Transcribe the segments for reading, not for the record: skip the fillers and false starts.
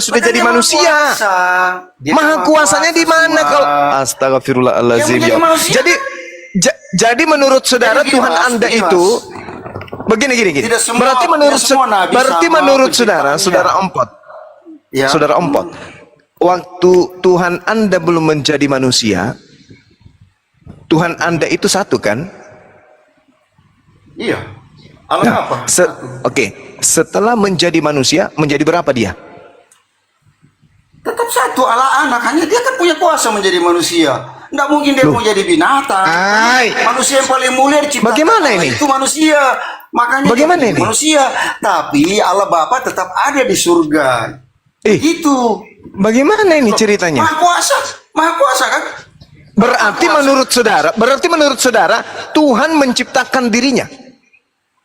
sudah jadi manusia. Maha kuasanya di mana kalau astagfirullahalazim. Ya. Jadi menurut saudara Tuhan Anda itu begini. Berarti menurut saudara Ompot. Ya. Saudara Ompot. Waktu Tuhan Anda belum menjadi manusia, Tuhan Anda itu satu kan? Iya. Allah apa? Oke. Setelah menjadi manusia, menjadi berapa dia? Tetap satu Allah anak, hanya dia kan punya kuasa menjadi manusia. Nggak mungkin dia mau jadi binatang. Manusia yang paling mulia diciptakan. Bagaimana ini? Itu manusia. Makanya bagaimana ini? Manusia. Tapi Allah Bapa tetap ada di surga. Itu. Bagaimana ini ceritanya? Maha kuasa kan? Berarti menurut saudara, Tuhan menciptakan dirinya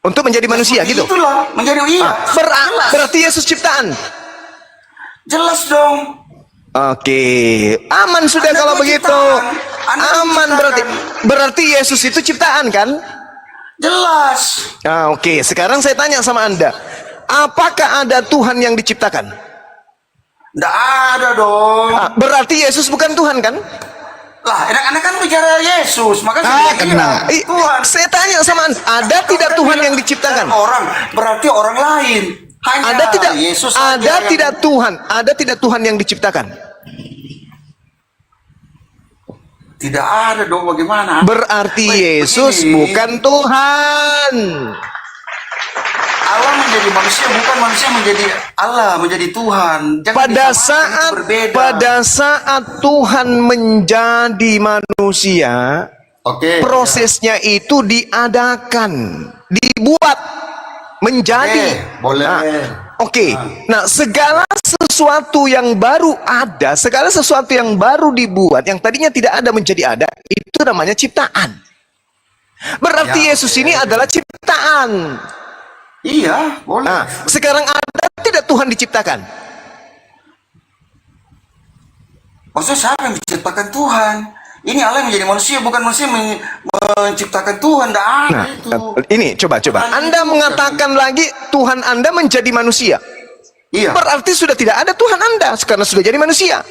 untuk menjadi manusia gitu. Itulah, menjadi berarti Yesus ciptaan. Jelas dong. Oke, aman sudah kalau begitu. Aman berarti Yesus itu ciptaan kan? Jelas. Oke, sekarang saya tanya sama Anda, apakah ada Tuhan yang diciptakan? Nggak ada dong. Berarti Yesus bukan Tuhan kan? Lah, enak-enak kan bicara Yesus, maka Tuhan. Saya tanya sama Anda, ada tidak Tuhan yang diciptakan? Berarti orang lain. Hanya ada tidak Yesus ada tidak Tuhan yang diciptakan? Tidak ada dong, bagaimana? Berarti Yesus bukan Tuhan. Allah menjadi manusia, bukan manusia menjadi Allah, menjadi Tuhan. Pada saat Tuhan menjadi manusia, prosesnya itu diadakan, dibuat menjadi. Boleh. Nah, segala sesuatu yang baru ada, segala sesuatu yang baru dibuat, yang tadinya tidak ada menjadi ada, itu namanya ciptaan. Berarti Yesus ini adalah ciptaan. Iya, boleh. Nah, sekarang ada tidak Tuhan diciptakan? Maksudnya siapa yang diciptakan Tuhan? Ini Allah yang menjadi manusia, bukan manusia menciptakan Tuhan. Tidak ada itu. Ini coba. Anda mengatakan lagi Tuhan Anda menjadi manusia. Iya. Berarti sudah tidak ada Tuhan Anda karena sudah jadi manusia.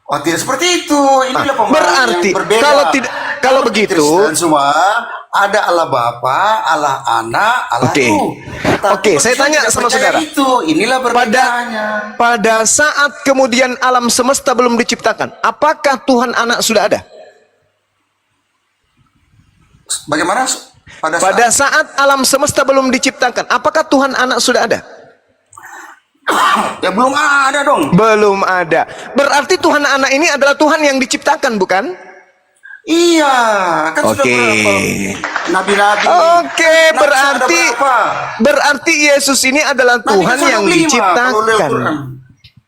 Oh, tidak seperti itu. Inilah pemahaman yang berbeda. Kalau begitu, Kristen semua ada Allah Bapa, Allah Anak, Allah Tuh. Oke, saya tanya sama saudara. Inilah perbedaannya. Pada saat kemudian alam semesta belum diciptakan, apakah Tuhan Anak sudah ada? Bagaimana? Pada saat alam semesta belum diciptakan, apakah Tuhan Anak sudah ada? Ya belum ada dong. Belum ada. Berarti Tuhan Anak ini adalah Tuhan yang diciptakan, bukan? Iya, kan sudah nabi-nabi. Oke, berarti Yesus ini adalah Tuhan yang diciptakan.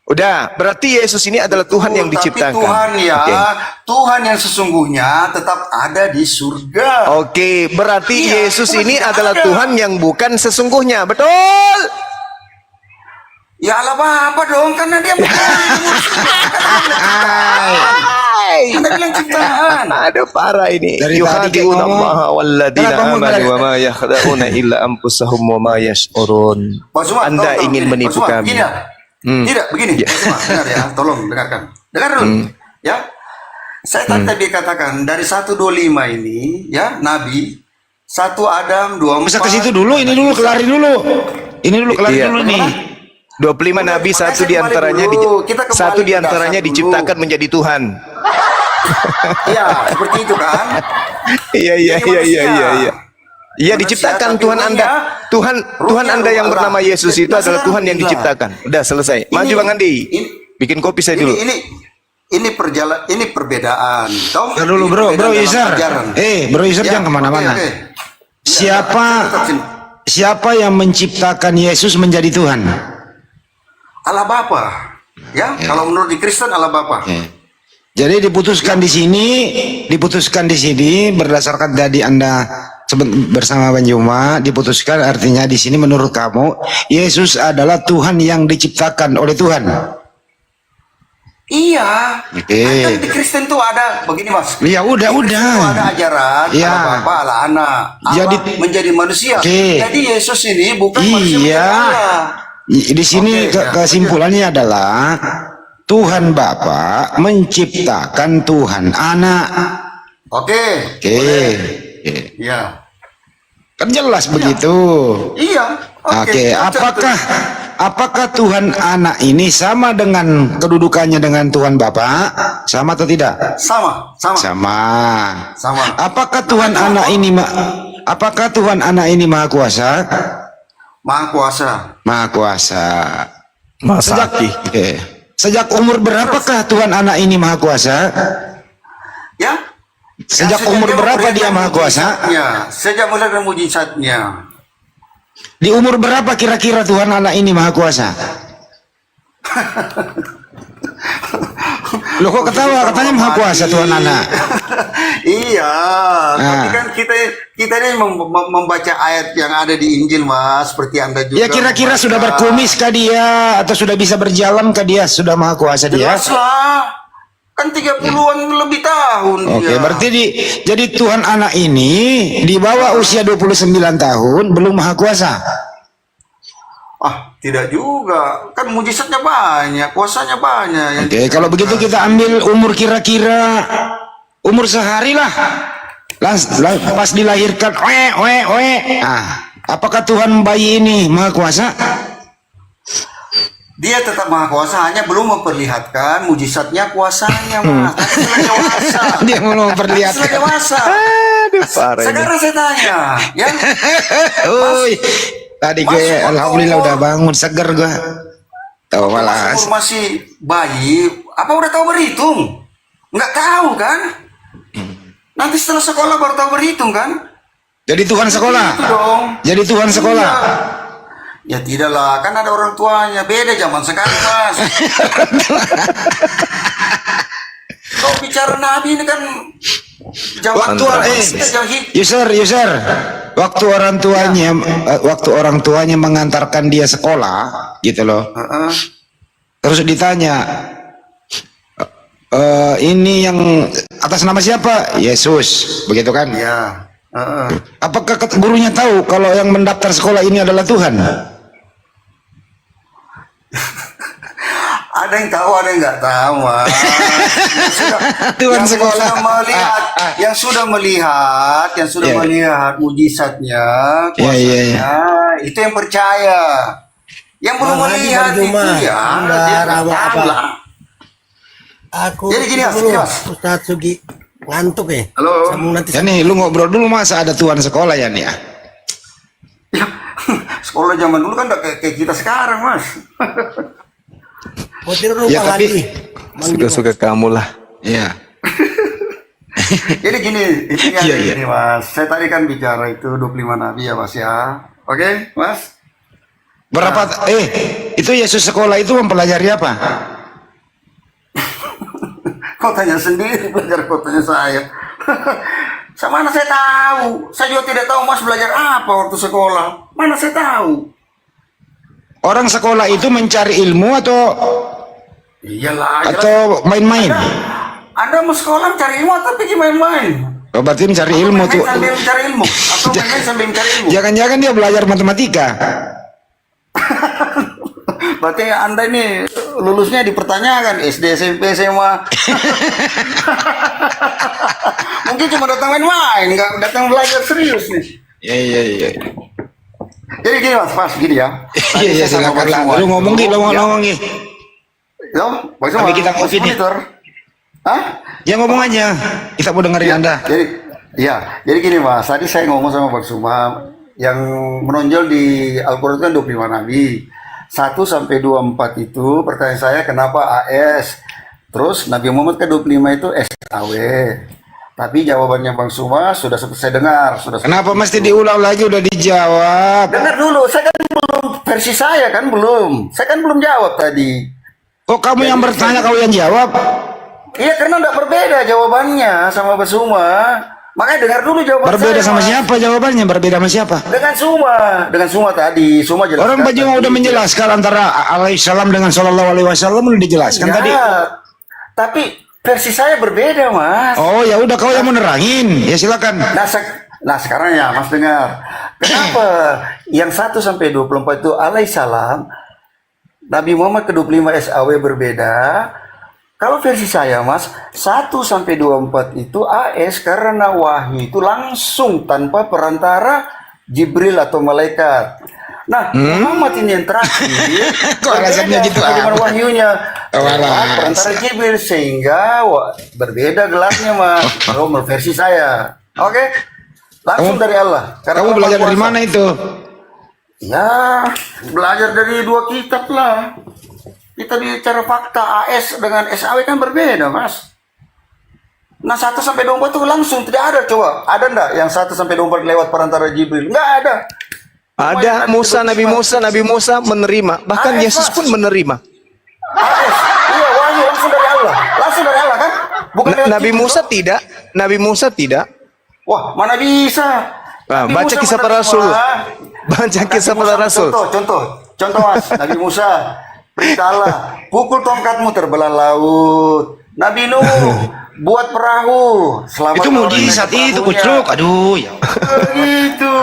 Udah, berarti Yesus ini adalah Tuhan yang diciptakan. Tapi Tuhan yang sesungguhnya tetap ada di surga. Oke, berarti Yesus ini adalah Tuhan yang bukan sesungguhnya, betul? Ya Allah Bapa dong, karena dia bukan. Anda bilang ciptaan. Ada parah ini. Yuhadiuna Allah walladzina amanu wa ma yakhda'una illa anfusahum wa ma yash'urun. Anda ingin menipu kami. Tidak, begini. Dengar ya, tolong dengarkan. Dengar dulu. Ya. Saya tadi katakan dari 125 ini ya, Nabi 1 Adam 24. Bisa ke situ dulu, ini dulu kelari dulu. Ini dulu kelari dulu nih. 25 nabi, satu diantaranya diciptakan menjadi Tuhan. Iya, seperti itu kan? Iya. Iya, diciptakan Tuhan Anda. Tuhan Anda yang bernama Yesus itu adalah Tuhan yang diciptakan. Udah selesai. Maju Bang Andi. Bikin kopi saya dulu. Ini perbedaan. Tahu dulu bro Isar. Bro Isar jangan kemana-mana. Siapa yang menciptakan Yesus menjadi Tuhan? Allah Bapa. Ya, kalau menurut di Kristen Allah Bapa. Jadi diputuskan di sini berdasarkan tadi Anda bersama Bang Juma, diputuskan artinya di sini menurut kamu Yesus adalah Tuhan yang diciptakan oleh Tuhan. Iya. Kan di Kristen tuh ada begini Mas. Iya udah. Ada ajaran Allah Bapa, Allah Anak. Allah menjadi manusia. Jadi Yesus ini bukan manusia, Allah. Di sini Oke, ya. kesimpulannya adalah Tuhan Bapa menciptakan Tuhan Anak. Oke. Oke. Oke. Iya. Kan jelas begitu. Iya. Oke, apakah Tuhan Anak ini sama dengan kedudukannya dengan Tuhan Bapa? Sama atau tidak? Sama. Sama. Apakah Tuhan Anak ini Maha Kuasa? Maha Kuasa. Maha Kuasa. Masa Oke. Sejak umur berapakah Tuhan Anak ini Maha Kuasa? Ya. Sejak umur berapa dia Maha Kuasa? Ya, sejak mulai dari mujizatnya. Di umur berapa kira-kira Tuhan Anak ini Maha Kuasa? Loh kok ketawa? Katanya Maha Kuasa Tuhan Anak. Iya, tapi kan kita ini membaca ayat yang ada di Injil, Mas, seperti Anda juga. Ya kira-kira membaca. sudah berkumis kah dia? Atau sudah bisa berjalan kah dia? Sudah Maha Kuasa dia? Jelas lah. Kan 30-an lebih tahun Oke, dia. berarti jadi Tuhan Anak ini di bawah usia 29 tahun belum Maha Kuasa. Ah, tidak juga. Kan mujizatnya banyak, kuasanya banyak. Oke, kalau begitu kita ambil umur kira-kira umur sehari lah. Pas dilahirkan, apakah Tuhan bayi ini Maha Kuasa? Dia tetap Maha Kuasa, hanya belum memperlihatkan mujizatnya, kuasanya, Mas. Nanti setelah dewasa. Dia belum memperlihatkan. Setelah dewasa. Aduh, parah ini. Sekarang saya tanya, ya. Oi, tadi gue Mas, alhamdulillah udah bangun seger gue. Tahu malah. Mas masih bayi, apa udah tahu berhitung? Nggak tahu kan? Nanti setelah sekolah baru tahu berhitung kan? Jadi Tuhan sekolah. Itu dong. Jadi Tuhan sekolah. Ya tidaklah, kan ada orang tuanya. Beda zaman sekarang, Mas. Kau bicara Nabi ini kan zaman user. Waktu orang tuanya mengantarkan dia sekolah, gitu loh. Terus ditanya, ini yang atas nama siapa? Yesus, begitu kan? Ya. Apakah gurunya tahu kalau yang mendaftar sekolah ini adalah Tuhan? Ada yang tahu, ada yang nggak tahu, Mas. Tuhan sekolah. Yang sudah melihat mujizatnya, kuasanya, itu yang percaya. Yang belum melihat itu ya, dia nggak tahu lah. Aku Jadi gini, Mas. Ustadz Sugi ngantuk ya. Halo. Sambung nanti. Ya nih, lu ngobrol dulu, masa ada Tuhan sekolah ya nih ya? Ya, sekolah zaman dulu kan nggak kayak kita sekarang, Mas. Mau tidur Ya, lupa tapi- lagi. Suka-suka kamu lah. Iya. Jadi gini, intinya Iya, gini, Mas. Saya tadi kan bicara itu 25 nabi ya, Mas ya. Oke, Mas? Berapa? Itu Yesus sekolah itu mempelajari apa? Kau tanya sendiri, belajar kotanya saya. Sama mana saya tahu? Saya juga tidak tahu Mas belajar apa waktu sekolah. Mana saya tahu? Orang sekolah itu mencari ilmu Iyalah. atau main-main? Anda mau sekolah mencari ilmu tapi main-main? Oh, berarti mencari ilmu tuh. Sambil mencari ilmu. Atau main-main sambil mencari ilmu. Jangan-jangan dia belajar matematika. Berarti Anda ini lulusnya dipertanyakan SD, SMP, SMA. Mungkin cuma datang main-main, nggak datang belajar serius nih. Iya. Jadi gini Mas, pas gini ya. Iya, silakan lah. Lu ngomong gitu, ngomong gitu. Yo, bagaimana? Tapi kita ngopi nih. Hah? Ya ngomong aja. Kita mau dengerin Anda. Jadi gini Mas, tadi saya ngomong sama Bang Suma, yang menonjol di Al-Quran kan 25 nabi. 1 sampai 24 itu pertanyaan saya kenapa AS? Terus Nabi Muhammad ke 25 itu SAW. Tapi jawabannya Bang Suma sudah saya dengar, Kenapa mesti diulang lagi? Udah dijawab. dengar dulu, saya kan belum versi saya kan belum. Saya kan belum jawab tadi. Kok kamu yang bertanya, kau yang jawab? Iya karena tidak berbeda jawabannya sama Bang Suma. Makanya dengar dulu jawaban Berbeda saya, sama Mas. siapa jawabannya? Berbeda sama siapa? Dengan Suma tadi. Suma jelaskan. Orang Baju tadi. udah menjelaskan antara alaihissalam dengan sallallahu alaihi wasallam udah dijelaskan Ya, tadi. tapi versi saya berbeda, Mas. Oh ya udah, kau yang menerangin. Ya silakan. Nah sekarang ya Mas dengar. Kenapa yang 1 sampai 24 itu alaihissalam Nabi Muhammad ke-25 SAW berbeda. Kalau versi saya Mas, 1 sampai 24 itu AS karena wahyu itu langsung tanpa perantara Jibril atau malaikat. Nah, Muhammad ini yang terakhir. Kok alasannya berbeda gitu, bagaimana ah? wahyunya? Oh, alas. Perantara Jibril sehingga berbeda gelarnya Mas. Kalau menurut versi saya. Oke? Langsung dari Allah. Karena Kamu Allah belajar Maha dari Kuasa. mana itu? Ya, belajar dari 2 kitab lah. Kita bicara fakta AS dengan SAW kan berbeda, Mas. Nah, 1 sampai 24 itu langsung tidak ada, coba. Ada enggak yang 1 sampai 24 lewat perantara Jibril? Enggak ada. Ada Nabi Musa menerima, bahkan AS, Yesus Mas. pun menerima. AS. Iya, wahyu langsung dari Allah. Langsung dari Allah kan? Bukan lewat Nabi Jibril, Musa toh? tidak, Nabi Musa tidak. Wah, mana bisa? Nah, Nabi baca Musa kisah para menerima. rasul. Baca Nabi kisah Musa, para rasul. Contoh Mas, Nabi Musa perintah Allah, pukul tongkatmu terbelah laut. Nabi Nuh buat perahu, selamat Itu mujizat itu, kucuk. Aduh, ya. Itu.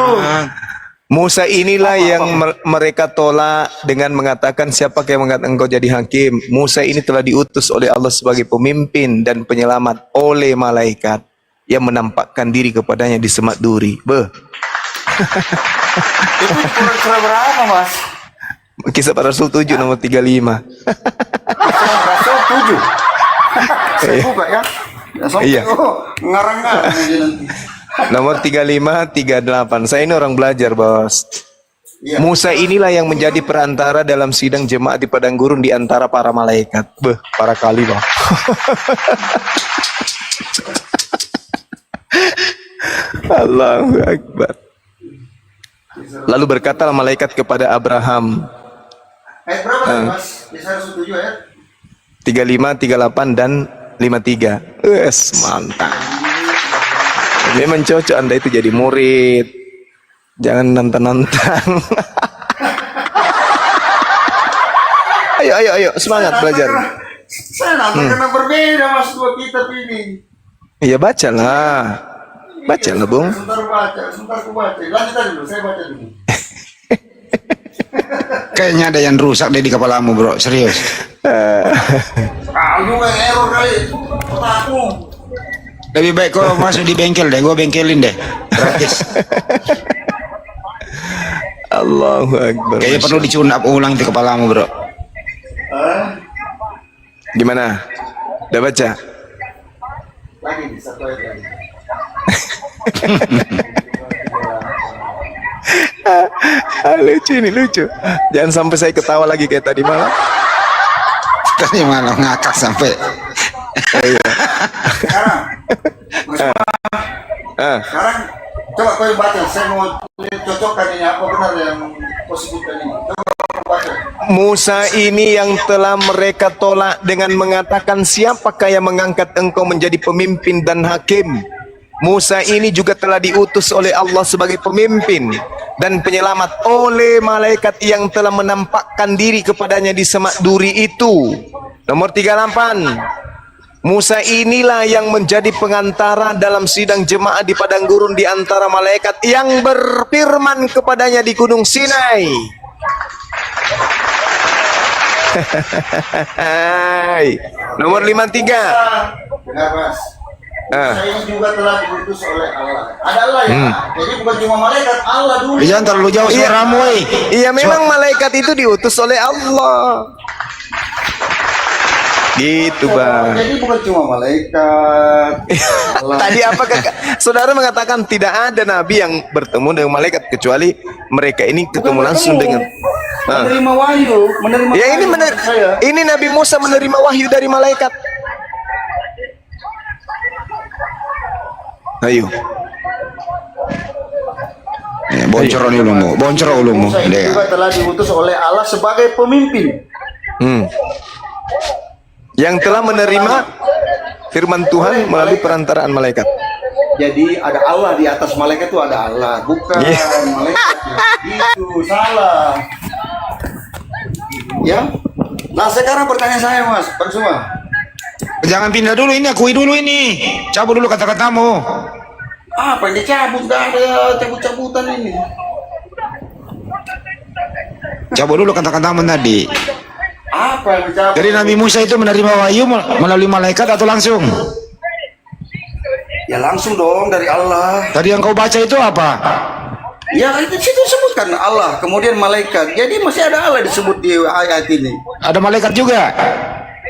Musa inilah yang mereka tolak dengan mengatakan siapa yang mengatakan engkau jadi hakim. Musa ini telah diutus oleh Allah sebagai pemimpin dan penyelamat oleh malaikat yang menampakkan diri kepadanya di semak duri. Itu surah berapa Mas? Kisah para Rasul 7 nomor 35. Surah Rasul 7. Saya buka ya. Iya. Ngarang-ngarang aja nanti. Nomor 35, 38. Saya ini orang belajar, Bos. Iya. Musa inilah yang menjadi perantara dalam sidang jemaat di padang gurun di antara para malaikat. Para kali, Bang. Allahu Akbar. Lalu berkatalah malaikat kepada Abraham. Ayat berapa tadi Mas? Kisah Rasul 7 ayat? 35, 38 dan 53. Mantap. Memang cocok Anda itu jadi murid. Jangan nantang-nantang. ayo semangat belajar. Saya nonton karena berbeda Mas 2 kitab ini. Iya bacalah. Bacalah, Bung. Sebentar aku baca. Lanjut aja dulu, saya baca dulu. Kayaknya ada yang rusak deh di kepalamu, bro. Serius. Kamu yang error kali. Otakmu. Lebih baik kau masuk di bengkel deh. Gue bengkelin deh. Gratis. Allahu Akbar. Kayaknya perlu dicunap ulang di kepalamu, bro. Gimana? Udah baca? Lagi di satu ayat lagi. Lucu ini lucu. Jangan sampai saya ketawa lagi kayak tadi malam. Tadi malah ngakak sampai. Sekarang coba kau yang baca. Saya mau cocokkan ini apa benar yang positifkan ini. Coba kau baca. Musa ini yang telah mereka tolak dengan mengatakan siapakah yang mengangkat engkau menjadi pemimpin dan hakim. Musa ini juga telah diutus oleh Allah sebagai pemimpin dan penyelamat oleh malaikat yang telah menampakkan diri kepadanya di semak duri itu. Nomor 38. Musa inilah yang menjadi pengantara dalam sidang jemaah di padang gurun di antara malaikat yang berfirman kepadanya di gunung Sinai. Nomor 53. Dengar Mas. Musa ini juga telah diutus oleh Allah. Ada Allah ya. Jadi bukan cuma malaikat, Allah dulu. Jangan terlalu jauh suaramu, woi. Iya memang malaikat itu diutus oleh Allah. Gitu Bang. Jadi bukan cuma malaikat. Allah. Tadi apa saudara mengatakan tidak ada nabi yang bertemu dengan malaikat kecuali mereka ini ketemu langsung dengan menerima wahyu, menerima ya ini wahyu saya. ini Nabi Musa menerima wahyu dari malaikat. Ayo. Ya, boncor ulumu, boncor ulumu. Musa ini juga telah diutus oleh Allah sebagai pemimpin. Yang telah menerima firman Tuhan melalui perantaraan malaikat. Jadi ada Allah di atas malaikat itu ada Allah, bukan malaikat. Itu salah. Ya. Nah sekarang pertanyaan saya Mas, Bang Suma. Jangan pindah dulu ini, akui dulu ini. Cabut dulu kata-katamu. Apa yang dicabut? Gak ada cabut-cabutan ini. Cabut dulu kata-katamu tadi. Apa yang dicabut? Jadi Nabi Musa itu menerima wahyu melalui malaikat atau langsung? Ya langsung dong dari Allah. Tadi yang kau baca itu apa? Ya itu situ sebutkan Allah, kemudian malaikat. Jadi masih ada Allah disebut di ayat ini. Ada malaikat juga.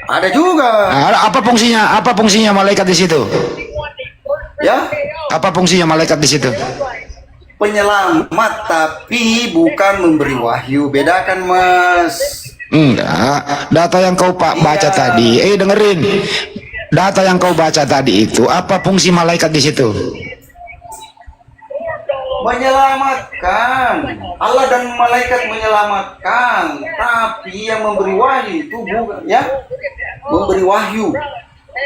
Ada juga. Nah, apa fungsinya? Apa fungsinya malaikat di situ? Ya, Apa fungsinya malaikat di situ? penyelamat tapi bukan memberi wahyu. Bedakan, Mas. Enggak. Data yang kau baca tadi, dengerin. Data yang kau baca tadi itu apa fungsi malaikat di situ? Menyelamatkan. Allah dan malaikat menyelamatkan, tapi yang memberi wahyu itu bukan, ya. Memberi wahyu.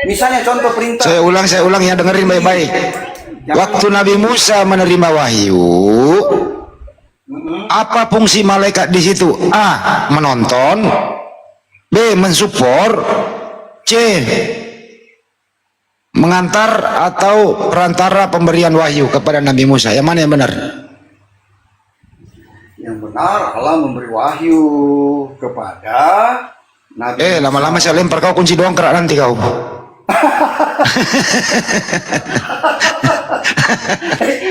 Misalnya contoh perintah. Saya ulang ya, dengerin baik-baik. Waktu Nabi Musa menerima wahyu, apa fungsi malaikat di situ? A. Menonton. B. Mensupport. C. Mengantar atau perantara pemberian wahyu kepada Nabi Musa. Yang mana yang benar? Yang benar Allah memberi wahyu kepada Nabi. Lama-lama saya lempar kau kunci dongkrak nanti kau.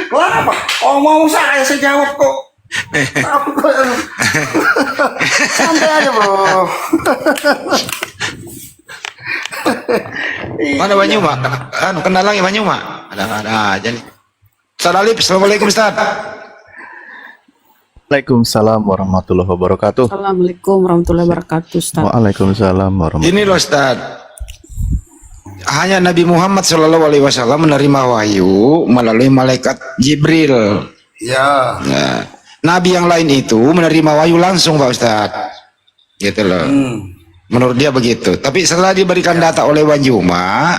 Kenapa? Oh, mau saya jawab kok. Santai aja, bro. Mana Banyuma? Kenal lagi Banyuma? Ada aja nih. Ustaz Alif, Assalamualaikum Ustaz. Waalaikumsalam warahmatullahi wabarakatuh. Assalamualaikum warahmatullahi wabarakatuh, Ustaz. Waalaikumsalam warahmatullahi Ini loh Ustaz. Hanya Nabi Muhammad SAW menerima wahyu melalui malaikat Jibril. Ya. Nah, Nabi yang lain itu menerima wahyu langsung Pak Ustaz. Gitu loh. Menurut dia begitu. Tapi setelah diberikan data oleh Wanjuma,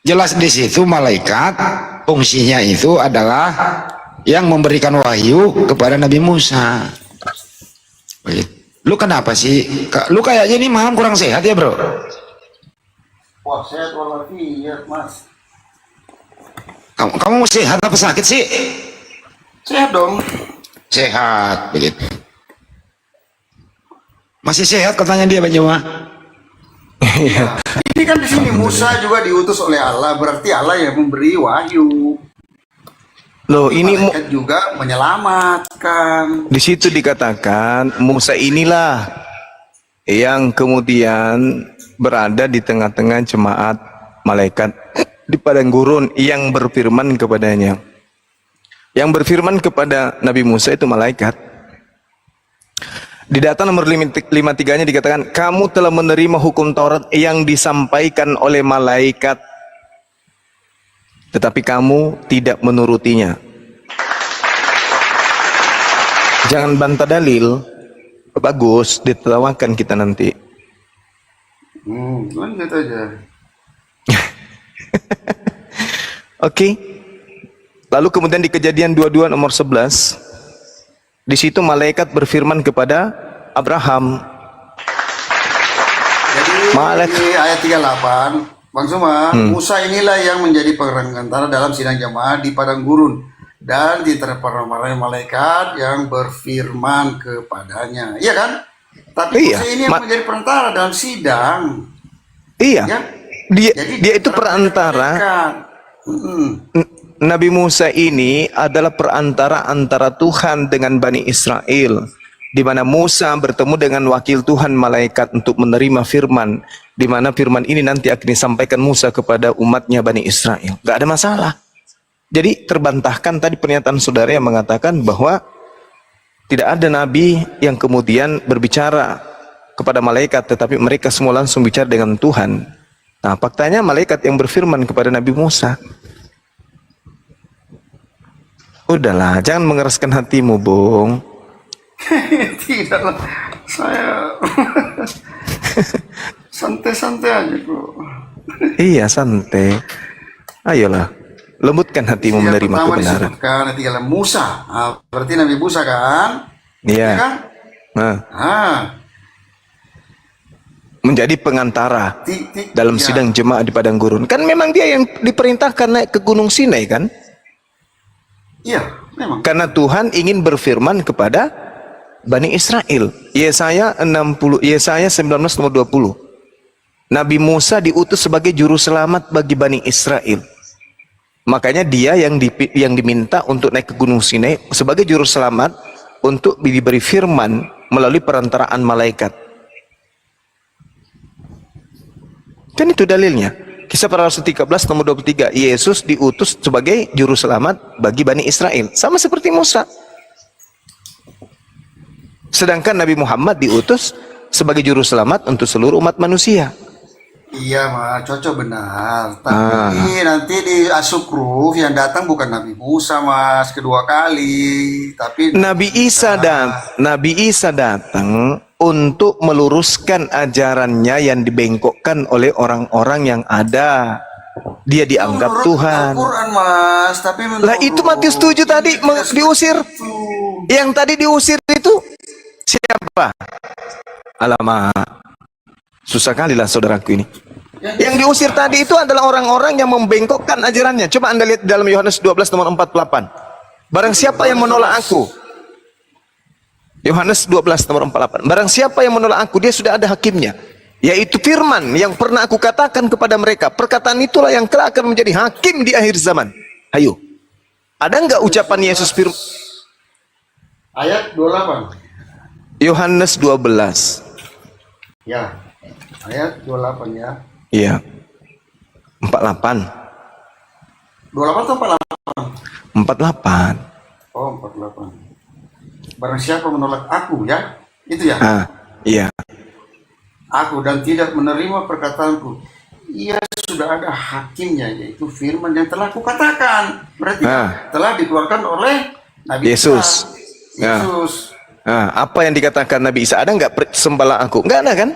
jelas di situ malaikat fungsinya itu adalah yang memberikan wahyu kepada Nabi Musa. Begitu. Lu kenapa sih? Lu kayaknya ini malam kurang sehat ya, Bro? Wah, sehat walafiat, Mas. Kamu sehat apa sakit sih? Sehat dong. Sehat, begitu. Masih sehat katanya dia Wanjuma. Ini kan di sini Musa juga diutus oleh Allah, berarti Allah yang memberi wahyu. Loh, ini Malaikat juga menyelamatkan. di situ dikatakan Musa inilah yang kemudian berada di tengah-tengah jemaat malaikat di padang gurun yang berfirman kepadanya. Yang berfirman kepada Nabi Musa itu malaikat. Di data nomor 53-nya dikatakan, kamu telah menerima hukum Taurat yang disampaikan oleh malaikat, tetapi kamu tidak menurutinya. Jangan bantah dalil. Bagus, ditertawakan kita nanti. Lanjut aja. Oke. Lalu kemudian di Kejadian 22 nomor 11, di situ malaikat berfirman kepada Abraham. Jadi di ayat 38, Bang Suma, Musa inilah yang menjadi perantara dalam sidang jamaah di padang gurun dan di antara para malaikat yang berfirman kepadanya. Iya kan? Tapi Iya, Musa ini yang menjadi perantara dalam sidang. Iya. Ya? Dia itu perantara. malaikat. Nabi Musa ini adalah perantara antara Tuhan dengan Bani Israel, di mana Musa bertemu dengan wakil Tuhan malaikat untuk menerima firman, di mana firman ini nanti akan disampaikan Musa kepada umatnya Bani Israel. Gak ada masalah. Jadi terbantahkan tadi pernyataan saudara yang mengatakan bahwa tidak ada nabi yang kemudian berbicara kepada malaikat, tetapi mereka semua langsung bicara dengan Tuhan. Nah, faktanya malaikat yang berfirman kepada Nabi Musa. Udahlah, jangan mengeraskan hatimu, Bung. Tidaklah, saya santai-santai aja kok. Iya, santai. Ayolah, lembutkan hatimu Yang menerima pertama kebenaran. disebutkan tinggal Musa. Berarti Nabi Musa kan? Iya. Ya kan? Nah, menjadi pengantara dalam ya. sidang jemaah di padang gurun. Kan memang dia yang diperintahkan naik ke Gunung Sinai kan? Iya, memang. Karena Tuhan ingin berfirman kepada Bani Israel. Yesaya 19 nomor 20. Nabi Musa diutus sebagai juru selamat bagi Bani Israel. Makanya dia yang diminta untuk naik ke Gunung Sinai sebagai juru selamat untuk diberi firman melalui perantaraan malaikat. Kan itu dalilnya. Kisah para Rasul 13 nomor 23. Yesus diutus sebagai juru selamat bagi Bani Israel. Sama seperti Musa. Sedangkan Nabi Muhammad diutus sebagai juru selamat untuk seluruh umat manusia. Iya, Mas, cocok benar. Tapi nanti di Asukruf yang datang bukan Nabi Musa, Mas, kedua kali. Tapi Nabi Isa datang untuk meluruskan ajarannya yang dibengkokkan oleh orang-orang yang ada. Dia dianggap menurut Tuhan. Al-Quran, Mas, tapi Lah itu Matius 7 tadi diusir. Yang tadi diusir itu siapa? Alamak. Susah kali lah saudaraku ini. Yang diusir tadi itu adalah orang-orang yang membengkokkan ajarannya. Coba Anda lihat dalam Yohanes 12 nomor 48. Barang siapa yang menolak aku. Yohanes 12 nomor 48. Barang siapa yang menolak aku, dia sudah ada hakimnya. Yaitu firman yang pernah aku katakan kepada mereka. Perkataan itulah yang kelak akan menjadi hakim di akhir zaman. Ayo. Ada enggak ucapan Yesus firman? ayat 28. Yohanes 12. Ya. Ayat 28 ya. Iya. 48. 28 atau 48? 48. Oh, 48. Barang siapa menolak aku ya. Itu ya. Iya. Aku dan tidak menerima perkataanku. Ia sudah ada hakimnya, yaitu firman yang telah kukatakan. Berarti telah dikeluarkan oleh Nabi Yesus. Isa. Yesus. Apa yang dikatakan Nabi Isa? Ada enggak sembahlah aku? Enggak ada kan?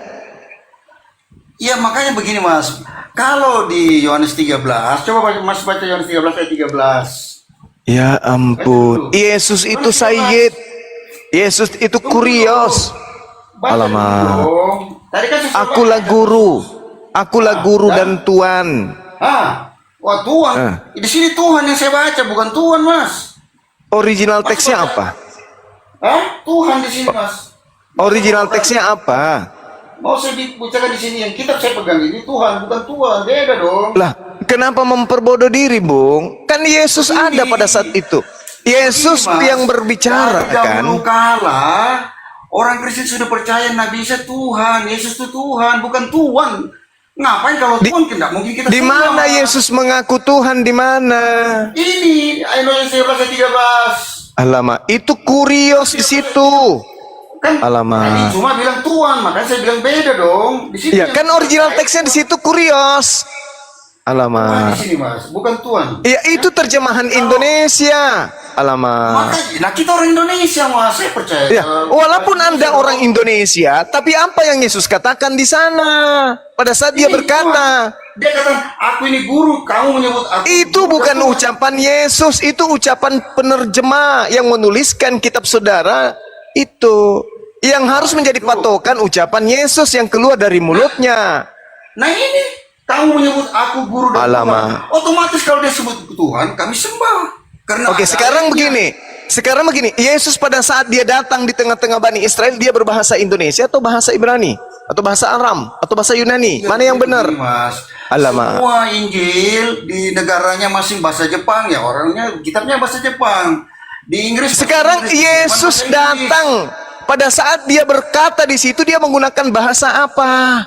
Iya, makanya begini, Mas. Kalau di Yohanes 13, coba Mas baca Yohanes 13 ayat 13. Ya ampun. Yesus itu Sayyid. Yesus itu Kurios. Alamak. Tadi kan Akulah guru. Akulah guru dan Tuhan. Wah, Tuhan. Di sini Tuhan yang saya baca, bukan Tuhan, Mas. Original teksnya apa? Tuhan di sini, Mas. Original teksnya apa? Mau saya bacakan di sini, yang kitab saya pegang ini Tuhan, bukan Tuhan. Beda dong. Lah, kenapa memperbodoh diri, Bung? Kan Yesus ada pada saat itu. Yesus yang berbicara kan. Dahulu kala orang Kristen sudah percaya Nabi Isa Tuhan, Yesus itu Tuhan, bukan Tuhan. Ngapain kalau Tuhan tidak mungkin kita di mana Yesus mengaku Tuhan, di mana? Ini ayat 13. Alamak, itu Kurios di situ. Kan Alamak. tadi cuma bilang Tuhan, makanya saya bilang beda dong. Di sini Ya kan original teksnya di situ Kurios. Alamak. Di sini, Mas, bukan Tuhan. Ya itu terjemahan Indonesia. Alamak. Makanya, nah kita orang Indonesia, Mas, saya percaya. Ya, walaupun Anda orang Indonesia, tapi apa yang Yesus katakan di sana pada saat dia berkata? Dia kata, aku ini guru, kamu menyebut aku. Itu bukan ucapan Yesus, itu ucapan penerjemah yang menuliskan kitab saudara. Itu yang harus menjadi patokan ucapan Yesus yang keluar dari mulutnya. Nah ini, kamu menyebut aku guru dan Tuhan. Otomatis kalau dia sebut Tuhan, kami sembah. Karena Oke, sekarang begini. Yesus pada saat dia datang di tengah-tengah Bani Israel, dia berbahasa Indonesia atau bahasa Ibrani? Atau bahasa Aram? Atau bahasa Yunani? Mana yang benar? Mas. Alamak. Semua Injil di negaranya masing bahasa Jepang, ya orangnya kitabnya bahasa Jepang. Di Inggris sekarang Yesus datang pada saat dia berkata di situ, dia menggunakan bahasa apa?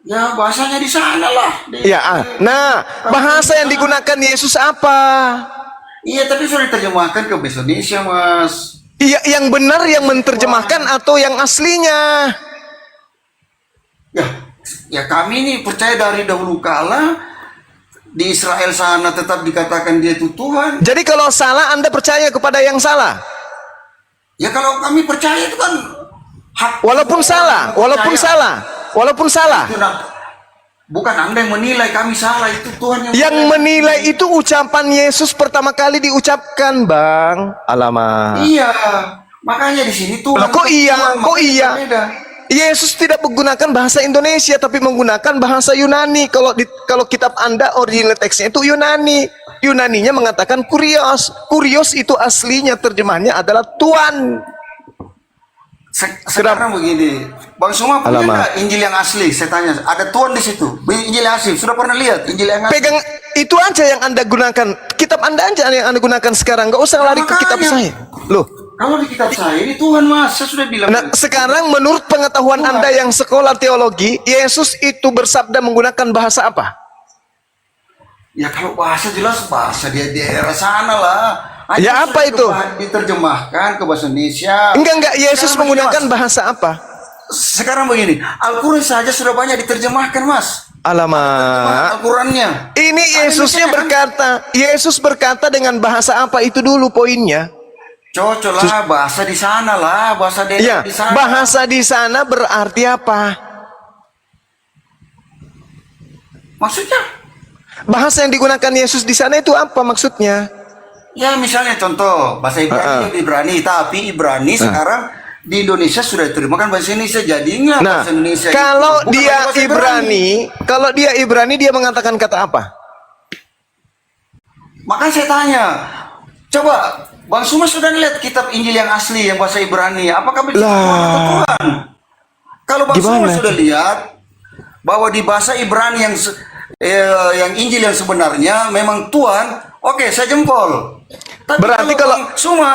Ya bahasanya di sana lah. Nah, bahasa yang digunakan Yesus apa? Iya, tapi sudah diterjemahkan ke bahasa Indonesia, Mas. Iya, yang benar yang menerjemahkan atau yang aslinya? Ya kami ini percaya dari dahulu kala di Israel sana tetap dikatakan dia itu Tuhan. Jadi kalau salah, Anda percaya kepada yang salah? Ya kalau kami percaya itu kan hak. Walaupun salah. Bukan Anda yang menilai kami salah, itu Tuhan yang menilai. Itu ucapan Yesus pertama kali diucapkan, Bang. Alamak. Iya, makanya di sini Tuhan. Kok iya? Yesus tidak menggunakan bahasa Indonesia tapi menggunakan bahasa Yunani. Kalau kitab Anda original teksnya itu Yunani. Yunaninya mengatakan Kurios. Kurios itu aslinya terjemahannya adalah Tuhan. Sekarang begini, Bang Suma punya Alamak. nggak Injil yang asli? Saya tanya, ada Tuhan di situ. Injil yang asli, sudah pernah lihat Injil yang asli? Pegang itu aja yang Anda gunakan. Kitab Anda aja yang Anda gunakan sekarang. Nggak usah lari ke kitab Makanya. saya. Loh. Kalau di kitab saya ini Tuhan Mas, saya sudah bilang. Nah, sekarang menurut pengetahuan Tuhan. Anda yang sekolah teologi, Yesus itu bersabda menggunakan bahasa apa? Ya kalau bahasa jelas bahasa dia di daerah sana lah. Ya, apa itu? Diterjemahkan ke bahasa Indonesia. Enggak, Yesus Sekarang menggunakan begini, Mas. bahasa apa? Sekarang begini, Al-Quran saja sudah banyak diterjemahkan, Mas. Alamak. Al-Qurannya. Ini Yesusnya berkata, Yesus berkata dengan bahasa apa itu dulu poinnya? Cocok lah, bahasa di sana lah, bahasa daerah Ya, di sana. bahasa di sana berarti apa? Maksudnya? Bahasa yang digunakan Yesus di sana itu apa maksudnya? Ya misalnya contoh, bahasa Ibrani, tapi Ibrani sekarang di Indonesia sudah diterjemahkan bahasa Indonesia, jadinya Nah, bahasa Indonesia kalau itu bukan dia bahasa Ibrani, dia mengatakan kata apa? Makanya saya tanya, coba Bang Suma sudah lihat kitab Injil yang asli yang bahasa Ibrani, apakah begitu Tuhan atau Tuhan? Kalau Bang Suma Gimana? sudah lihat bahwa di bahasa Ibrani yang Injil yang sebenarnya memang Tuhan, oke, saya jempol. Tapi Berarti kalau- Bang Suma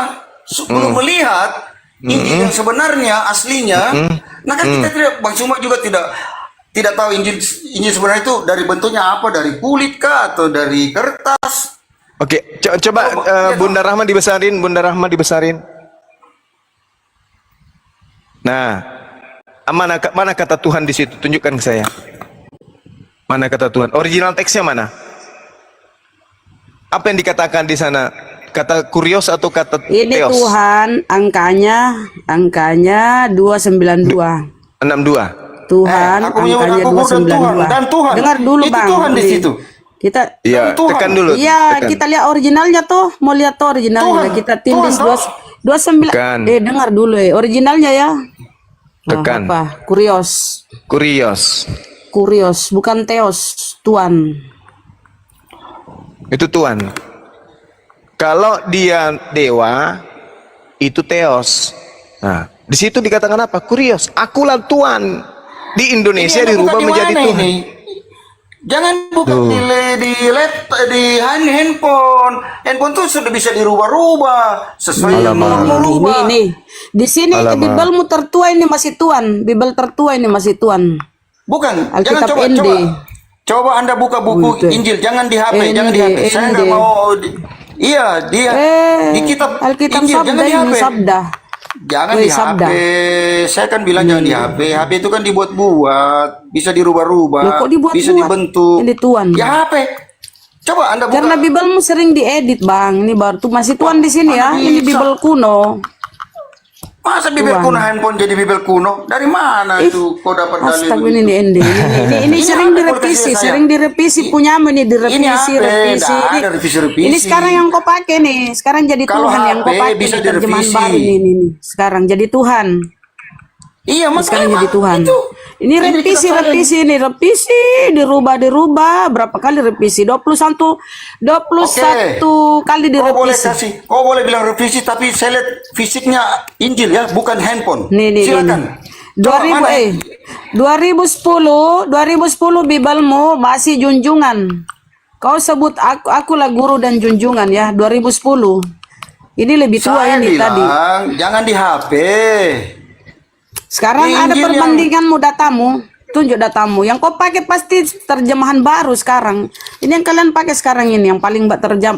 belum melihat Injil yang sebenarnya aslinya, nah kan kita tidak, Bang Suma juga tidak tahu Injil sebenarnya itu dari bentuknya apa, dari kulit kah atau dari kertas. Oke, coba Iya, Bunda Rahma dibesarin. Nah, mana kata Tuhan di situ? Tunjukkan ke saya. Mana kata Tuhan? Original teksnya mana? Apa yang dikatakan di sana? Kata kurios atau kata Ini teos? Tuhan angkanya 292. 62. Tuhan aku menyebut angkanya aku bukan Tuhan, 292. dan Tuhan. Dengar dulu Itu Bang. Tuhan di situ. Kita Iya, Tuhan. tekan dulu. Iya, tekan. kita lihat originalnya tuh. Mau lihat tuh originalnya. Tuhan. Kita tindis Tuhan, 29. Tekan. Dengar dulu originalnya ya. Tekan. Apa? Kurios. Kurios. Bukan teos, Tuhan. Itu Tuhan. Kalau dia dewa, itu teos. Nah, di situ dikatakan apa? Kurios. Akulah Tuhan. Di Indonesia Ini Anda dirubah buka di menjadi mana Tuhan. ini? Jangan buka di laptop, di handphone. Handphone tuh sudah bisa dirubah-rubah sesuai yang mau rubah. Ini. Di sini Alamak. Bibelmu tertua ini masih Tuhan. Bibel tertua ini masih Tuhan. Bukan, Alkitab jangan ND. coba Anda buka buku Itu. Injil, jangan di HP, ND, jangan di HP. Saya nggak ND. mau. Iya, dia di kitab Alkitab Injil, Sabda jangan di ini HP. Sabda. Jangan Woi, di Sabda. HP. Saya kan bilang jangan di HP. HP itu kan dibuat-buat, bisa dirubah-rubah, Loh, kok dibuat-buat? bisa dibentuk. Ini Tuhan. Ya HP. Coba Anda buka. Karena Bibelmu sering diedit, Bang. Ini baru tuh masih Tuhan di sini ya. Mana Ini bisa? Bibel kuno. Masa bibel Tuhan. kuno handphone jadi bibel kuno? Dari mana itu kau dapat dalil Astaga begitu? ini ND. Ini Ini sering apa direvisi, kualitasnya saya? sering direvisi punyamu ini direvisi, Ini HP, revisi. dah ada revisi-revisi. Ini sekarang yang kau pakai nih. Sekarang jadi Kalau Tuhan yang kau HP pakai bisa di terjemahan direvisi. baru ini. Sekarang jadi Tuhan. Iya, makanya Sekarang jadi Tuhan. itu. Ini revisi, kita revisi ini revisi, dirubah. Berapa kali revisi? 21 kali Kau boleh direvisi. kau boleh bilang revisi, tapi saya lihat fisiknya Injil ya, bukan handphone. Nih. Silakan. Coba 2000 mana? 2010 Bibelmu masih junjungan. Kau sebut akulah guru dan junjungan ya 2010. Ini lebih tua Saya ini tadi. bilang jangan di HP. Sekarang ada Injil perbandinganmu datamu. Tunjuk datamu. Yang kau pakai pasti terjemahan baru sekarang. Ini yang kalian pakai sekarang ini yang paling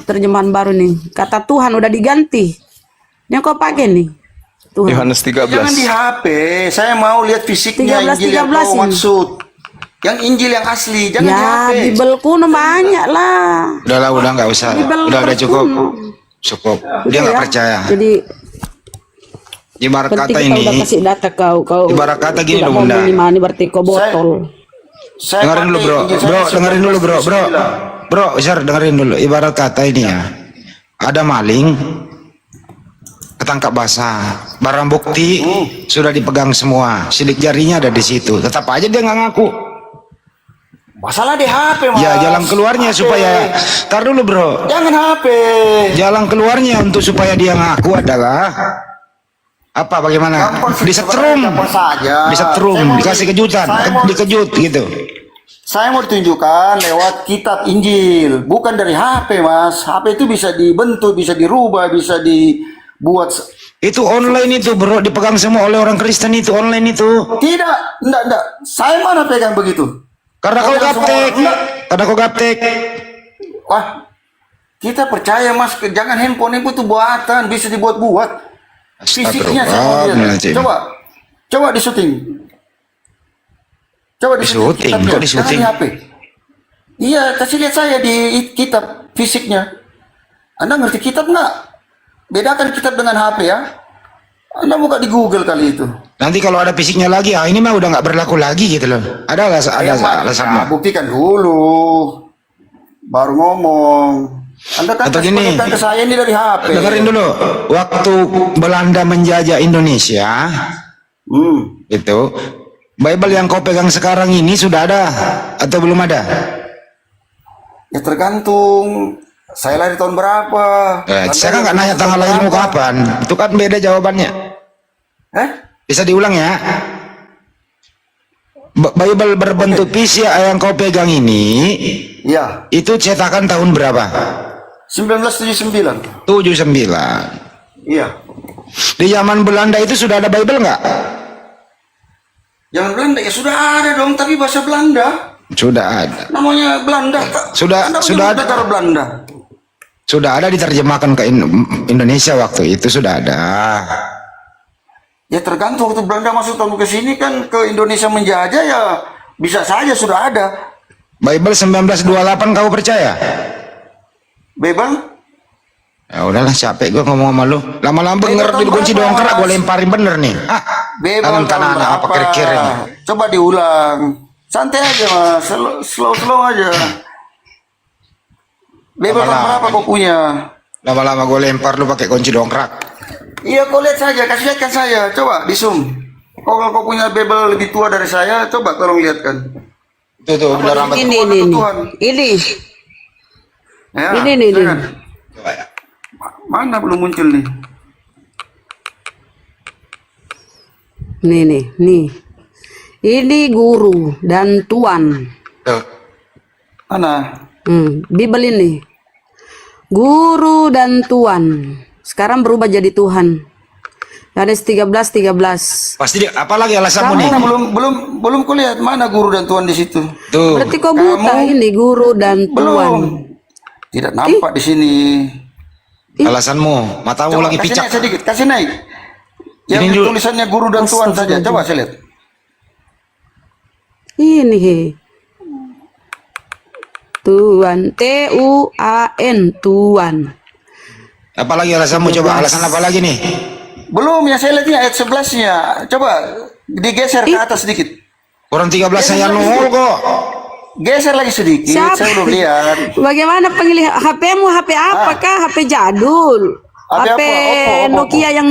terjemahan baru nih. Kata Tuhan udah diganti. Ini yang kau pakai nih. Tuhan. Yohanes 13. Jangan di HP. Saya mau lihat fisiknya 13, Injil yang 13 kau ini. maksud. Yang Injil yang asli, jangan di Ya, HP. Bibel kuno banyak lah. Udah nggak usah. Bibel Udah cukup. kuno. Cukup. Udah Dia nggak ya. percaya. Jadi Ibarat berarti kata kita udah ini, kasih data kau ibarat kata gini tidak loh, mau Bunda. mengimani berarti kau botol. Saya dengerin dulu pakai bro, Injil saya dengerin dulu bro, 1999. Zar, dengerin dulu. Ibarat kata ini ya, ada maling, ketangkap basah, barang bukti sudah dipegang semua, sidik jarinya ada di situ, tetap aja dia nggak ngaku. Masalah di HP, Mas. Ya jalan keluarnya HP. supaya, tar dulu bro, Jangan HP. jalan keluarnya untuk supaya dia ngaku adalah Apa bagaimana? Gampang sih, Disetrum. gampang saja. Disetrum, Saya mau- dikasih kejutan, saya mau- dikejut gitu. Saya mau ditunjukkan lewat kitab Injil, bukan dari HP, Mas. HP itu bisa dibentuk, bisa dirubah, bisa dibuat. Itu online itu bro, dipegang semua oleh orang Kristen itu online itu. Tidak, enggak. Saya mana pegang begitu? Karena kau Kalian semua- gaptek, enggak. karena kau gaptek. Wah, kita percaya, Mas. Jangan handphone itu buatan, bisa dibuat-buat. Fisiknya saya mau lihat. Astagfirullahaladzim. Coba di syuting. Coba di Di-syuting? kitabnya. Kok di-syuting? Jangan di HP. Iya, kasih lihat saya di kitab fisiknya. Anda ngerti kitab nggak? Bedakan kitab dengan HP ya. Anda buka di Google kali itu. Nanti kalau ada fisiknya lagi, ini mah udah nggak berlaku lagi gitu loh. Ada alasan Nah, buktikan dulu. Baru ngomong. Anda kan Atau kasih gini, pendekan ke saya ini dari HP. dengerin dulu. Waktu Belanda menjajah Indonesia, itu Bible yang kau pegang sekarang ini sudah ada atau belum ada? Ya tergantung. Saya lahir tahun berapa? Saya kan nggak nanya tanggal lahirmu kapan. Itu kan beda jawabannya. Bisa diulang ya? Bible berbentuk fisik yang kau pegang ini, Iya. itu cetakan tahun berapa? 1979. 79. Iya. Di zaman Belanda itu sudah ada Bible nggak? Jangan Belanda ya sudah ada dong, tapi bahasa Belanda. Sudah ada. Namanya Belanda. Sudah- Anda sudah punya ada. negara Belanda. Sudah ada diterjemahkan ke Indonesia waktu itu sudah ada. Ya tergantung waktu Belanda masuk kamu ke sini kan ke Indonesia menjajah ya bisa saja sudah ada. Bible 1928 kau percaya? Bible? Ya udahlah capek gua ngomong sama lu. Lama-lama Bible ngerti tahun kunci berapa, dongkrak Mas? gua lemparin bener nih. Bible Dalam tahun tanah anak apa berapa? kira-kira ini? Coba diulang. Santai aja Mas, slow aja. Bible tahun Lama-lama berapa kau punya? Lama-lama gua lempar lu pakai kunci dongkrak. Iya kau lihat saja, kasih lihatkan saya. Coba di zoom. Kalau kau punya Bible lebih tua dari saya, coba tolong lihatkan. Tuh bener amat. Ini. Ya, Ini. silakan. Coba ya. Mana belum muncul nih? Nih. Ini guru dan tuan. Tuh. Mana? Bible ini. Guru dan tuan. Sekarang berubah jadi Tuhan. Yohanes 13:13. Pasti dia, apalagi alasanmu nih? Mana belum kulihat mana guru dan tuan di situ. Tuh. Berarti kau buta ini guru dan tuan. Belum. Tidak nampak di sini. Alasanmu, matamu Coba lagi kasih picak. naik sedikit, kasih naik. Yang Ini dulu. tulisannya guru dan tuan saja. Coba saya lihat. Ini he. Tuan, Tuan, Tuan. Apalagi alasanmu coba, alasan apa lagi nih? Belum yang saya lihat ini ayat 11-nya. Coba digeser ke atas sedikit. Orang 13 saya nol kok. Geser lagi sedikit. Siapa? Saya belum lihat. Bagaimana pemilih HP-mu? HP apakah? HP jadul. HP HP apa? Oppo. Nokia yang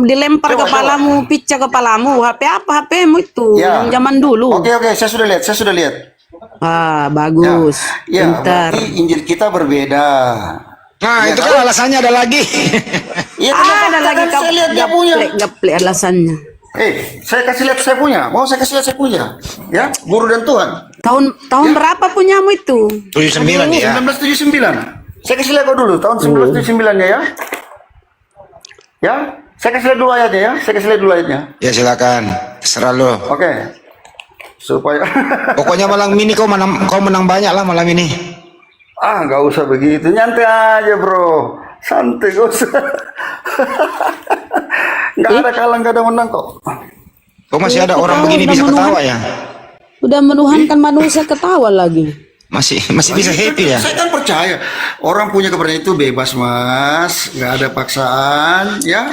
dilempar Coba, kepalamu, picca kepalamu. HP apa? HP-mu itu Ya. yang zaman dulu. Oke, saya sudah lihat. Ah, bagus. Ya, Pintar. berarti Injil kita berbeda. Nah, itu kan alasannya ada lagi. Iya, Ada lagi saya lihat dia punya. gaplek alasannya. Saya kasih lihat saya punya. Mau saya kasih lihat saya punya. Ya, guru dan Tuhan. Tahun berapa punyamu itu? 79 ya. 1979. Saya kasih lihat kau dulu tahun 1979-nya ya. Ya, saya kasih lihat dulu ayatnya ya. Ya silakan, terserah lo. Oke. Supaya Pokoknya malam ini kau menang banyak lah malam ini. nggak usah begitu, nyantai aja bro, santai gak usah. Nggak ada kalah, nggak ada menang kok. Kok masih ada Ketawa, orang begini udah bisa menuhan. ketawa ya? Udah menuhankan manusia ketawa lagi. Masih bisa happy ya? Saya kan percaya orang punya keberanian itu bebas mas, nggak ada paksaan ya.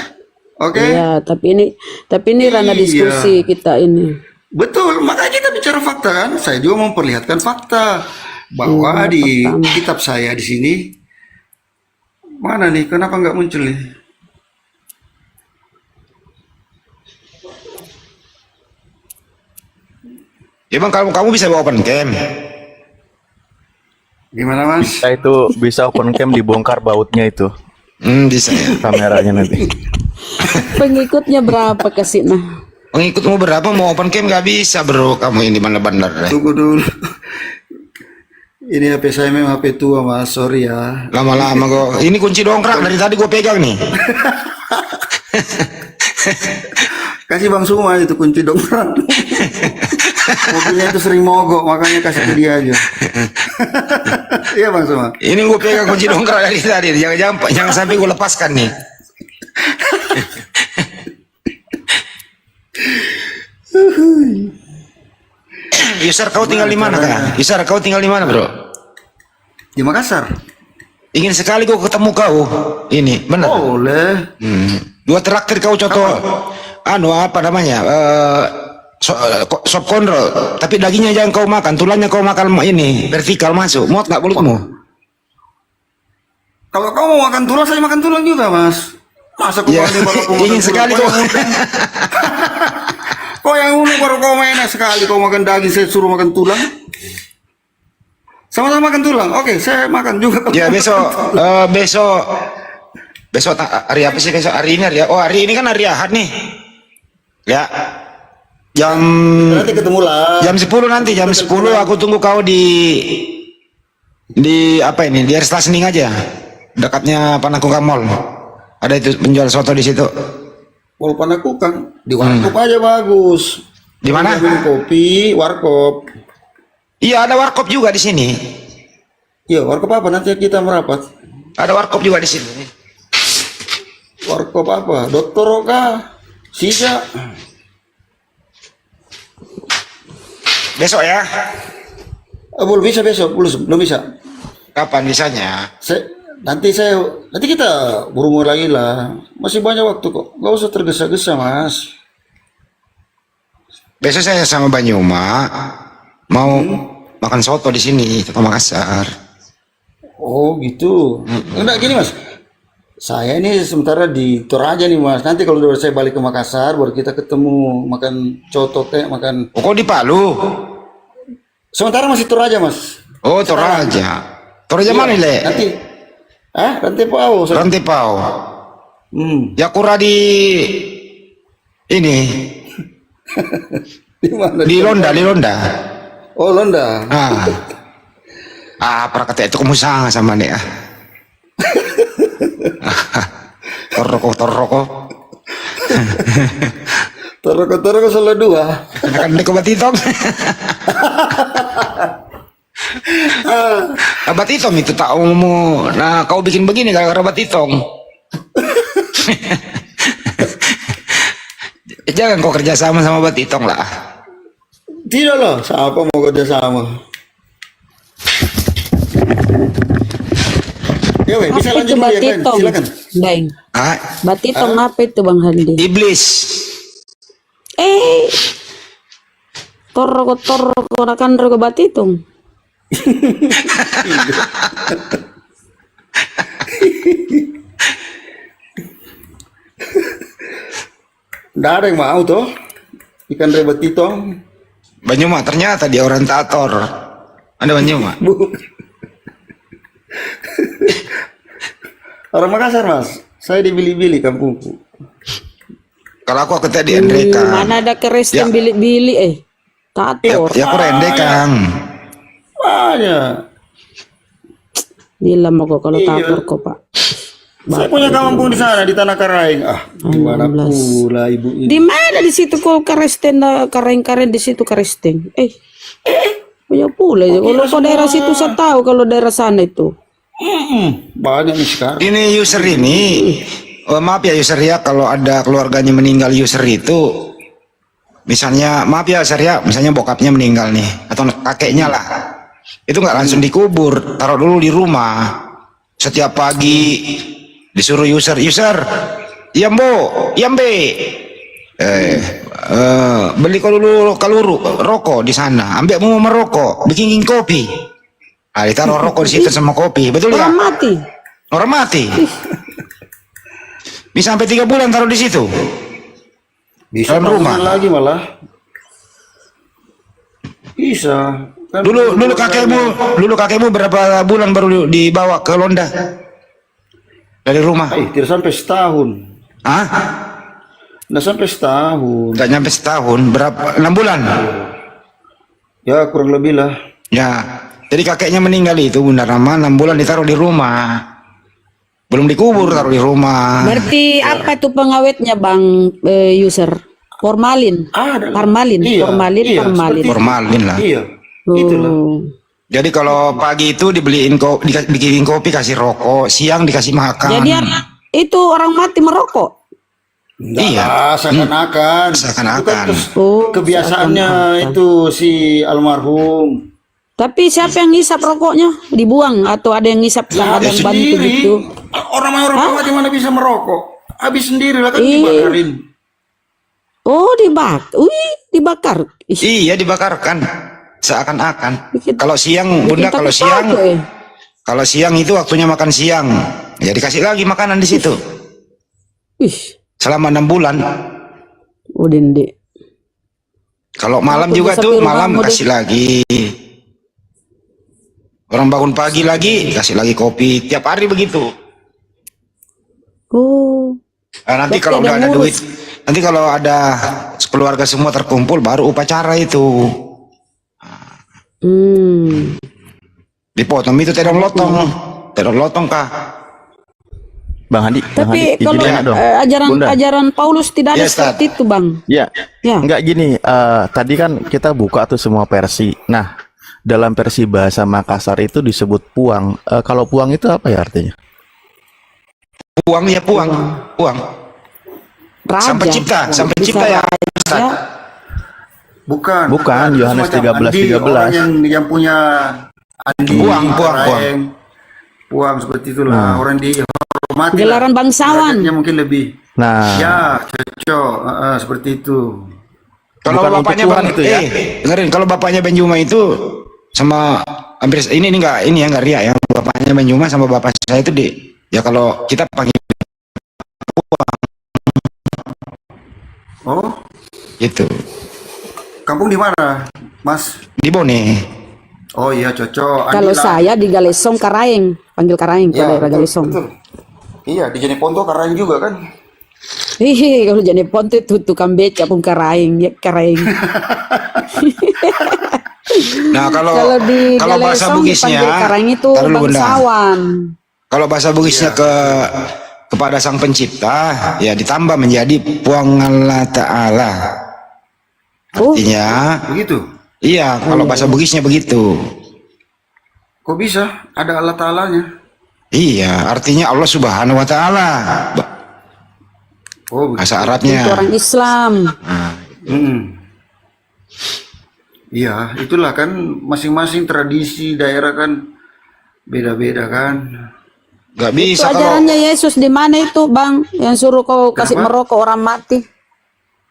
Oke. Iya, tapi ini ranah Iya. diskusi kita ini. Betul, makanya kita bicara fakta kan. Saya juga memperlihatkan fakta bahwa di kitab saya di sini mana nih? Kenapa nggak muncul nih? Ya bang, kamu bisa bawa open cam. Gimana mas? Kita itu bisa open cam dibongkar bautnya itu. Bisa ya. kameranya nanti. Pengikutnya berapa kasih nah? Pengikut mau berapa, mau open cam nggak bisa bro, kamu ini mana bener. Tunggu dulu. Ini HP saya memang HP tua mas, sorry ya. Lama-lama kok. Ini kunci dongkrak dari tadi gue pegang nih. Kasih Bang Suma itu kunci dongkrak. Mobilnya itu sering mogok, makanya kasih ke dia aja. Iya Bang Suma. Ini gue pegang kunci dongkrak dari tadi. Jangan sampai gue lepaskan nih. Yusar, kau tinggal di mana kak? Yusar, kau tinggal di mana bro? Di Makassar. Ingin sekali gue ketemu kau. Ini benar. Boleh. Dua traktir kau contoh. Anu apa namanya? Sop kondro. Tapi dagingnya jangan kau makan, tulangnya kau makan ini vertikal masuk. Muat nggak mulutmu? Kalau kau mau makan tulang, saya makan tulang juga mas. Masa kau Ya, baru kau makan ingin tulang? sekali Kau kau. yang undang. Kau yang unik baru kau main sekali. Kau makan daging, saya suruh makan tulang. Sama-sama makan tulang. Oke, saya makan juga. Ya besok hari apa sih besok? Hari ini hari ini kan hari Ahad nih. Ya. Nanti ketemu lah. Jam 10 nanti, jam 10 aku tunggu kau di apa ini? Di Air Sening aja. Dekatnya Panakukang Mall. Ada itu penjual soto di situ. Kalau Panakukang di warkop aja bagus. Di mana? Minum kopi, warkop. Iya, ada warkop juga di sini. Iya, warkop apa? Nanti kita merapat. Ada warkop juga di sini. Warkop apa? Dokter Oka, Sija. Besok ya. Belum bisa besok, belum bisa. Kapan bisanya? Nanti kita berumur lagi lah. Masih banyak waktu kok. Gak usah tergesa-gesa mas. Besok saya sama Banyuma mau makan soto di sini, soto Makassar. Oh gitu. Enggak gini mas. Saya ini sementara di Toraja nih mas. Nanti kalau udah saya balik ke Makassar, baru kita ketemu makan coto makan. Oh, kok di Palu? Sementara masih Toraja mas. Oh, Toraja. Toraja mana le? Nanti. Rantepao. Rantepao. Yakura di ini. Di mana? Di Londa. Oh Londa. Para kata itu kamu sama nih ah. Toroko. Toroko selalu dua. Akan di Batitong. Batitong itu tak umum. Nah, kau bikin begini gara-gara Batitong. Jangan kau kerja sama Batitong lah. Tidak lah, siapa mau kerja sama? Ya weh, bisa Apa itu lanjut dulu ya kan? Batitong? Silakan. Bang. Batitong apa itu Bang Handi? Iblis. Toroko nakan rogo Batitong. Nggak ada yang mau tuh ikan rebet titong. Banyuma ternyata dia orientator. Ada Banyuma. Orang Makassar mas, saya di Bili-Bili kampungku. Kalau aku tadi Endreka. Mana ada keresting bilik-bilik tator. Ya aku Endekang. Banyak. Gila mau kok kalau tator kok Pak. Saya punya kampung di sana di Tanah Karaing. Gimana pula ibu ini? Di mana di situ kok keresting karen di situ keresting. Punya pula ya. Kalau kau daerah situ saya tahu kalau daerah sana itu. Banyak nih sekarang. Ini user ini, maaf ya user ya, kalau ada keluarganya meninggal user itu, misalnya maaf ya user ya, misalnya bokapnya meninggal nih, atau kakeknya lah, itu nggak langsung dikubur, taruh dulu di rumah. Setiap pagi disuruh user, iya mbe, beli dulu kaluru rokok di sana, ambil mau merokok, bikin kopi. Ditaruh rokok di situ sama kopi, betul ya? Orang mati. Bisa sampai 3 bulan taruh di situ. Bisa dalam rumah lagi malah. Bisa. Kan dulu kakekmu berapa bulan baru dibawa ke Londa? dari rumah. Tidak sampai setahun. Ah, Nggak sampai setahun. nggak nyampe setahun, berapa? 6 bulan. Ya kurang lebih lah. Ya, jadi kakeknya meninggal itu Bunda Rama 6 bulan ditaruh di rumah. Belum dikubur, taruh di rumah. Berarti apa itu pengawetnya Bang user? Formalin. Ada. Formalin, Iya, formalin, iya, formalin. seperti- Formalin lah. Iya. Itulah. Oh. Jadi kalau pagi itu dibeliin bikin kopi, kasih rokok, siang dikasih makan. Jadi itu orang mati merokok. Enggak Iya. lah, seakan-akan. Seakan-akan. Itu kan Oh, kebiasaannya itu si almarhum. Tapi siapa yang ngisap rokoknya? Dibuang atau ada yang ngisap Lah, ada yang bantu sendiri. gitu? Orang mati mana bisa merokok? Habis sendiri lah kan Iya. dibakarin. Oh, dibakar. Ih, Iya, dibakarkan. Seakan-akan. bikin- Kalau siang, Bunda, bikin kalau takut siang, takut, kalau siang itu waktunya makan siang. Ya dikasih lagi makanan di situ. Ih, Selama 6 bulan. Dende. Kalau malam Takut juga bisa tuh pilih malam kamu deh. kasih lagi. Orang bangun pagi lagi kasih lagi kopi. Tiap hari begitu. Oh, Nah, nanti Berarti kalau ada udah ada yang duit, nanti kalau ada keluarga semua terkumpul baru upacara itu. Dipotong itu terong lotong kah? Bang Hadi, tapi kalau izin dong. ajaran Bunda. ajaran Paulus tidak ada Ya, Ustaz. seperti itu, Bang. Ya, Ya. enggak gini. Tadi kan kita buka tuh semua versi. Nah, dalam versi bahasa Makassar itu disebut puang. Kalau puang itu apa ya artinya? Puang ya puang. Raja. Sampai Bisa cipta ya. raja. Bukan. Bukan, Itu Yohanes semacam 13:13. Andi, orang yang punya Andi, Puang. Puang seperti itulah. Orang dihormati. Gelaran lah. bangsawan. Derajatnya mungkin lebih. Nah, Ya, cocok. Seperti itu. Kalau Bukan bapaknya untuk Bang, Tuhan itu ya? dengerin, kalau bapaknya Ben Juma itu sama hampir ini enggak riak ya. Bapaknya Ben Juma sama bapak saya itu ya kalau kita panggil Oh, gitu. kampung di mana, Mas? Di Bone. Oh iya, cocok. Andi Kalau lah. saya di Galesong Karaeng, panggil Karaeng ke Ya, daerah betul, Galesong. betul. Iya, di Jeneponto Karang juga kan. Hihi, kalau jadi ponte itu tukang beca pun Karaeng, ya Karaeng. Nah, kalau di kalau bahasa Galesong Bugisnya, dipanggil Karaeng itu taruh dulu, Bunda. bangsawan. Kalau bahasa Bugisnya kepada Sang Pencipta, ya ditambah menjadi Puang Allah Ta'ala. Oh. Artinya, Begitu. iya, kalau bahasa Bugisnya begitu. Kok bisa? Ada Allah Ta'alanya. Iya, artinya Allah Subhanahu wa Ta'ala. Oh, begitu. Bahasa Itu Arabnya. orang Islam. Iya, itulah kan masing-masing tradisi daerah kan beda-beda kan. Gak Itu bisa kalau ajarannya Yesus di mana itu, Bang? Yang suruh kau kasih merokok orang mati.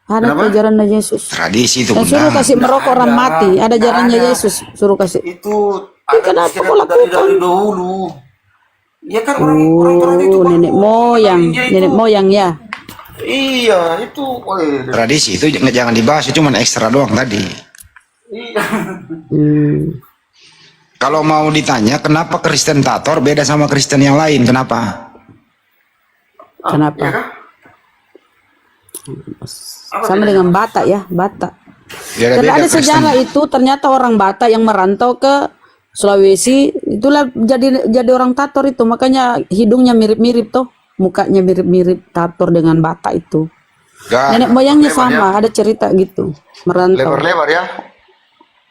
Ada Kenapa? ajarannya Yesus. tradisi itu Yang suruh Bunda. kasih merokok orang ada, mati. Ada nggak ajarannya ada. Yesus suruh kasih. Itu kenapa istilah kau lakukan? dari dahulu. Ya kan orang Toraja itu Oh, kan nenek moyang, India itu. nenek moyang ya. Iya, itu. Tradisi itu jangan dibahas, itu cuma ekstra doang tadi. Iya. Kalau mau ditanya kenapa Kristen Tator beda sama Kristen yang lain, kenapa? Kenapa? Ya kan? Sama dengan Batak ya, Batak. Beda-beda Karena ada Kristen. sejarah itu ternyata orang Batak yang merantau ke Sulawesi itulah jadi orang Tator itu, makanya hidungnya mirip-mirip tuh, mukanya mirip-mirip Tator dengan Batak itu. Gak, Nenek moyangnya lebar sama, ada cerita gitu, merantau. Lebar-lebar ya.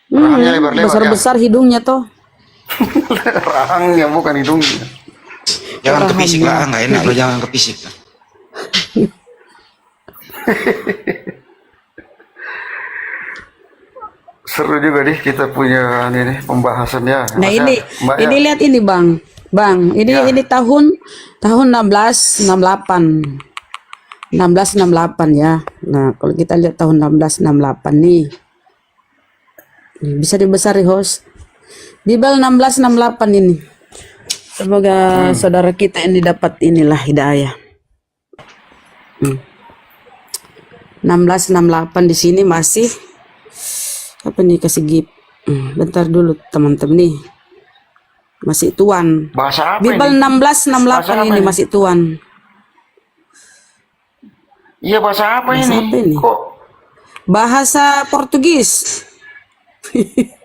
Rahangnya lebar-lebar ya. Besar-besar hidungnya tuh. Rahangnya bukan hidungnya. jangan kepisik lah, nggak enak lo jangan kepisik. Seru juga nih kita punya ini pembahasannya. Nah Masa, ini Mbak, ini ya? lihat ini Bang, ini Ya. ini tahun 1668. 1668 ya. Nah, kalau kita lihat tahun 1668 nih. Bisa dibesari host. Bibel 1668 ini. Semoga saudara kita ini dapat inilah hidayah. 1668 di sini masih apa nih kasih gip. Bentar dulu teman-teman nih. Masih Tuhan. Bahasa apa Bible ini? 16:68 Bahasa apa ini ini? masih Tuhan. Iya, bahasa apa Bahasa ini? apa ini? Kok? Bahasa Portugis.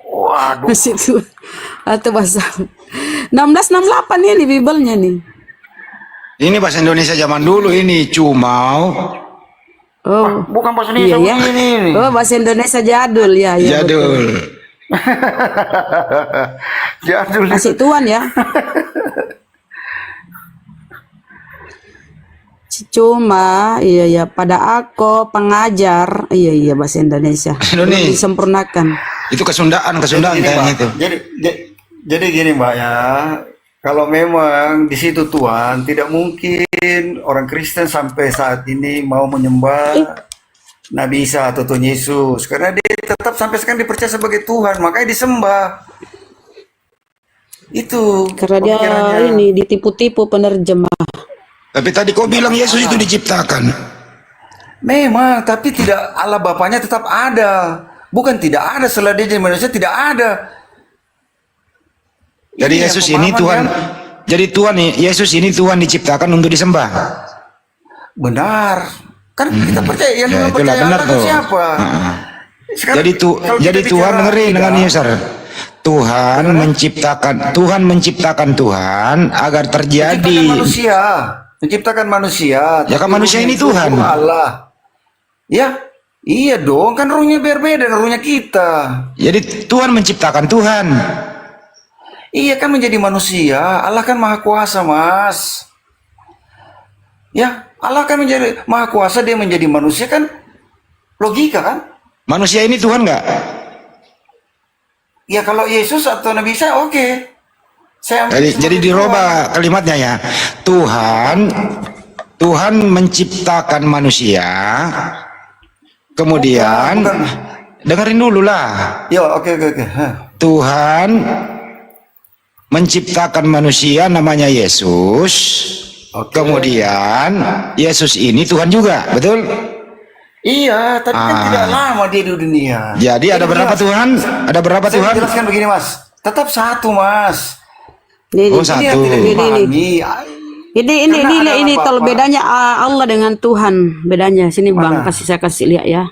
Waduh. Masih Tuhan. Atau bahasa 16:68 ini Bible-nya nih. Ini bahasa Indonesia zaman dulu ini cumau. Oh. Bukan bahasa Iya Indonesia ya. ini. Oh, bahasa Indonesia jadul ya, ya. Betul. Jadul. Jadul. Masih Tuhan ya. Cuma iya ya pada aku pengajar iya bahasa Indonesia Indonesia. belum disempurnakan. Itu kesundaan Gini, kayaknya Mbak. itu. Jadi gini Mbak ya, kalau memang di situ Tuhan, tidak mungkin orang Kristen sampai saat ini mau menyembah Nabi Isa atau Tuhan Yesus, karena dia tetap sampai sekarang dipercaya sebagai Tuhan, makanya disembah. Itu Karena dia pemikirannya. ini ditipu-tipu penerjemah. Tapi tadi kau bilang Yesus itu diciptakan. Memang, tapi tidak, Allah Bapaknya tetap ada. Bukan tidak ada, setelah dia jadi manusia tidak ada. Jadi Ini Yesus yang ini pemahaman Tuhan. yang Jadi Tuhan Yesus ini Tuhan diciptakan untuk disembah. benar. Kan kita percaya, yang Ya, itulah percaya benar Allah kan tuh. siapa? Heeh. Sekarang, Jadi kalau kita jadi Tuhan bicara dengerin kita, dengan Yesus. Tuhan menciptakan Tuhan agar menciptakan terjadi. manusia, menciptakan manusia. Ya kan tapi manusia ruhnya ini itu Tuhan. ruh Allah. Ya, iya dong, kan ruhnya berbeda dengan ruhnya kita. Jadi Tuhan menciptakan Tuhan. Iya kan menjadi manusia, Allah kan maha kuasa, Mas. Ya, Allah kan menjadi maha kuasa, dia menjadi manusia kan logika kan? Manusia ini Tuhan nggak? Ya kalau Yesus atau Nabi Isa oke. Saya ambil Jadi sebagai dirubah kalimatnya ya. Tuhan menciptakan manusia. Kemudian Bukan. dengerin dulu lah. Tuhan. Ya, oke. Hah. Tuhan menciptakan manusia namanya Yesus. Oke. Kemudian Yesus ini Tuhan juga, betul? Iya, tapi kan tidak lama dia di dunia. Jadi ada berapa Tuhan? Ada berapa Saya Tuhan? jelaskan begini, Mas. Tetap satu, Mas. Ini Oh, Ini satu. yang tidak dipahami. Karena ada ini apa-apa. tol bedanya Allah dengan Tuhan. Bedanya sini Bang, Mana? saya kasih lihat ya.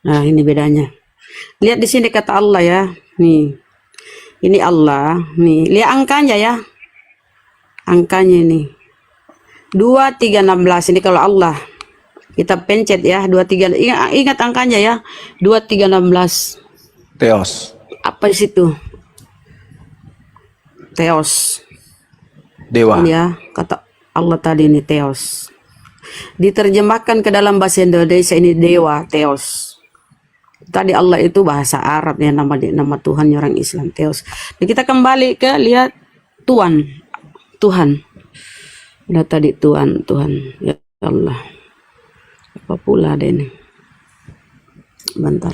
Nah, ini bedanya. Lihat di sini kata Allah ya. Nih. Ini Allah, nih. Lihat angkanya ya. Angkanya ini. 2, 3, 16 ini kalau Allah. Kita pencet ya, 2, 3. Ingat angkanya ya. 2, 3, 16. Theos. Apa di situ? Theos. Dewa. Ini ya, kata Allah tadi ini Theos. Diterjemahkan ke dalam bahasa Indonesia ini dewa, Theos. Tadi Allah itu bahasa Arab ya, nama Tuhan orang Islam, Theos. Dan kita kembali ke lihat Tuhan. Udah tadi Tuhan. Ya Allah. Apa pula ada ini? Bentar.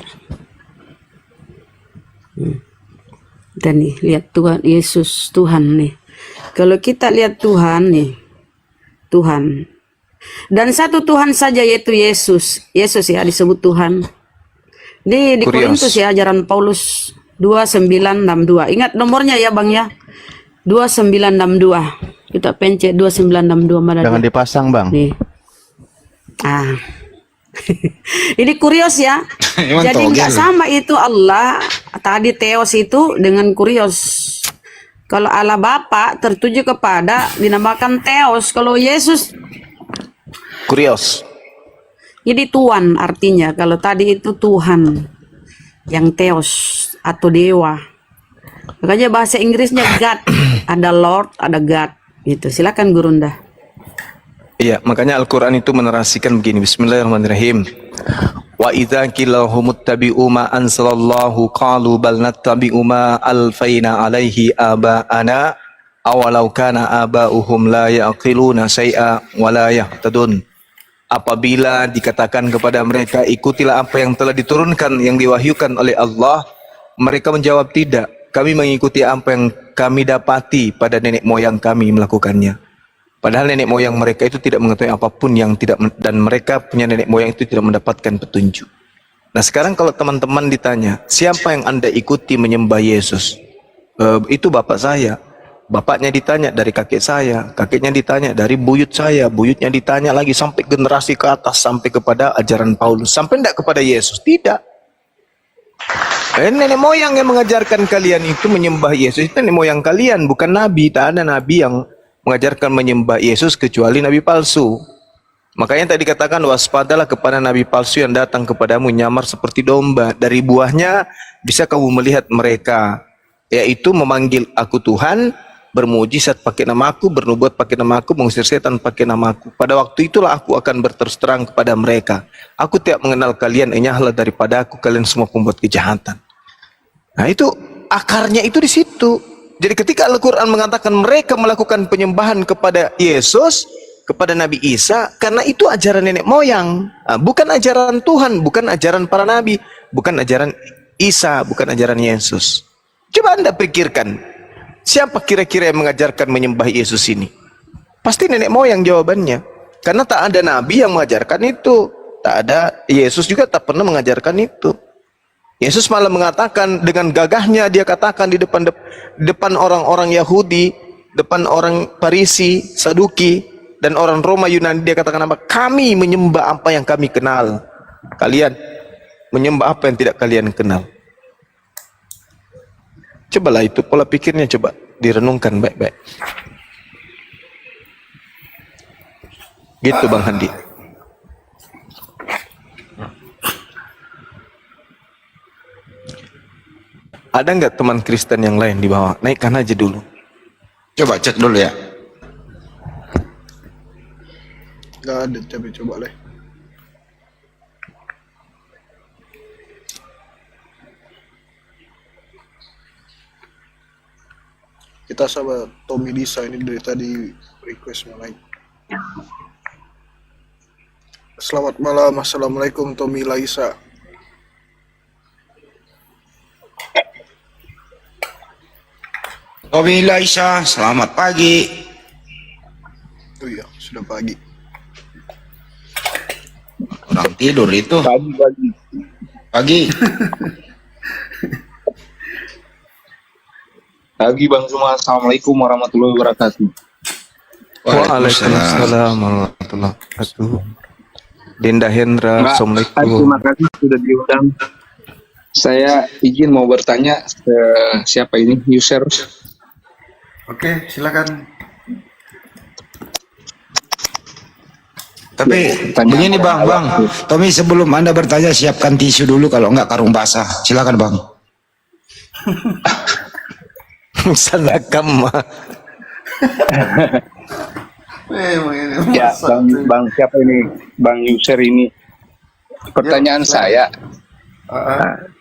Dan nih, lihat Tuhan, Yesus, Tuhan nih. Kalau kita lihat Tuhan nih, Tuhan. Dan satu Tuhan saja yaitu Yesus. Yesus ya disebut Tuhan. Di Kurios. Korintus ya, ajaran Paulus 2962. Ingat nomornya ya Bang ya. 2962. Kita pencet 2962 mana Jangan dia? dipasang, Bang. Nih. Ini kurios ya. Emang Jadi nggak togel. sama itu Allah tadi Theos itu dengan kurios. Kalau Allah Bapa tertuju kepada dinamakan Theos. Kalau Yesus Kurios. jadi Tuhan artinya. Kalau tadi itu Tuhan yang Theos atau dewa. Makanya bahasa Inggrisnya God. Ada Lord, ada God. Gitu. Silakan Gurunda. Iya, makanya Al-Quran itu menerasikan begini. Bismillahirrahmanirrahim. Wa idza qila lahum ittabi'u ma anzalallahu qalu bal nattabi'u ma alfaina alaihi aba'ana awalau kana aba'uhum la ya'qiluna syai'a wa la yahtadun. Apabila dikatakan kepada mereka ikutilah apa yang telah diturunkan yang diwahyukan oleh Allah, mereka menjawab tidak. Kami mengikuti apa yang kami dapati pada nenek moyang kami melakukannya. Padahal nenek moyang mereka itu tidak mengetahui apapun yang tidak, dan mereka punya nenek moyang itu tidak mendapatkan petunjuk. Nah sekarang kalau teman-teman ditanya, siapa yang Anda ikuti menyembah Yesus? Itu bapak saya. Bapaknya ditanya dari kakek saya, kakeknya ditanya dari buyut saya, buyutnya ditanya lagi sampai generasi ke atas, sampai kepada ajaran Paulus, sampai tidak kepada Yesus. Tidak. Nenek moyang yang mengajarkan kalian itu menyembah Yesus, itu nenek moyang kalian, bukan nabi. Tak ada nabi yang mengajarkan menyembah Yesus kecuali nabi palsu. Makanya tadi katakan, waspadalah kepada nabi palsu yang datang kepadamu nyamar seperti domba. Dari buahnya bisa kamu melihat mereka, yaitu memanggil aku Tuhan, bermujizat pakai namaku, bernubuat pakai namaku, mengusir setan pakai namaku. Pada waktu itulah aku akan berterus terang kepada mereka, aku tidak mengenal kalian, enyahlah daripada aku kalian semua pembuat kejahatan. Nah itu akarnya itu di situ. Jadi ketika Al-Quran mengatakan mereka melakukan penyembahan kepada Yesus, kepada Nabi Isa, karena itu ajaran nenek moyang, bukan ajaran Tuhan, bukan ajaran para nabi, bukan ajaran Isa, bukan ajaran Yesus. Coba Anda pikirkan, siapa kira-kira yang mengajarkan menyembah Yesus ini? Pasti nenek moyang jawabannya. Karena tak ada nabi yang mengajarkan itu, tak ada, Yesus juga tak pernah mengajarkan itu. Yesus malah mengatakan dengan gagahnya, dia katakan di depan orang-orang Yahudi, depan orang Farisi, Saduki, dan orang Roma Yunani, dia katakan apa? Kami menyembah apa yang kami kenal. Kalian menyembah apa yang tidak kalian kenal. Cobalah itu pola pikirnya, coba direnungkan baik-baik. Gitu Bang Handi. Ada nggak teman Kristen yang lain di bawah? Naikkan aja dulu. Coba cek dulu ya. Gak ada, tapi coba lah. Kita sama Tommy Lisa ini dari tadi request mau naik. Selamat malam, assalamualaikum Tommy Laisa. Tommy Laisa, selamat pagi. Oh iya, sudah pagi. Orang tidur itu. Pagi. Pagi. Pagi Bang Zuma, assalamualaikum warahmatullahi wabarakatuh. Waalaikumsalam warahmatullahi wabarakatuh. Dinda Hendra, Mbak, assalamualaikum. terima kasih sudah diundang. Saya izin mau bertanya ke siapa ini user. Oke, silakan. Tapi Tanya begini apa? Bang, Tommy sebelum Anda bertanya siapkan tisu dulu, kalau enggak karung basah. Silakan Bang. Sanakam. Ya, Bang siapa ini? Bang user ini. Pertanyaan saya,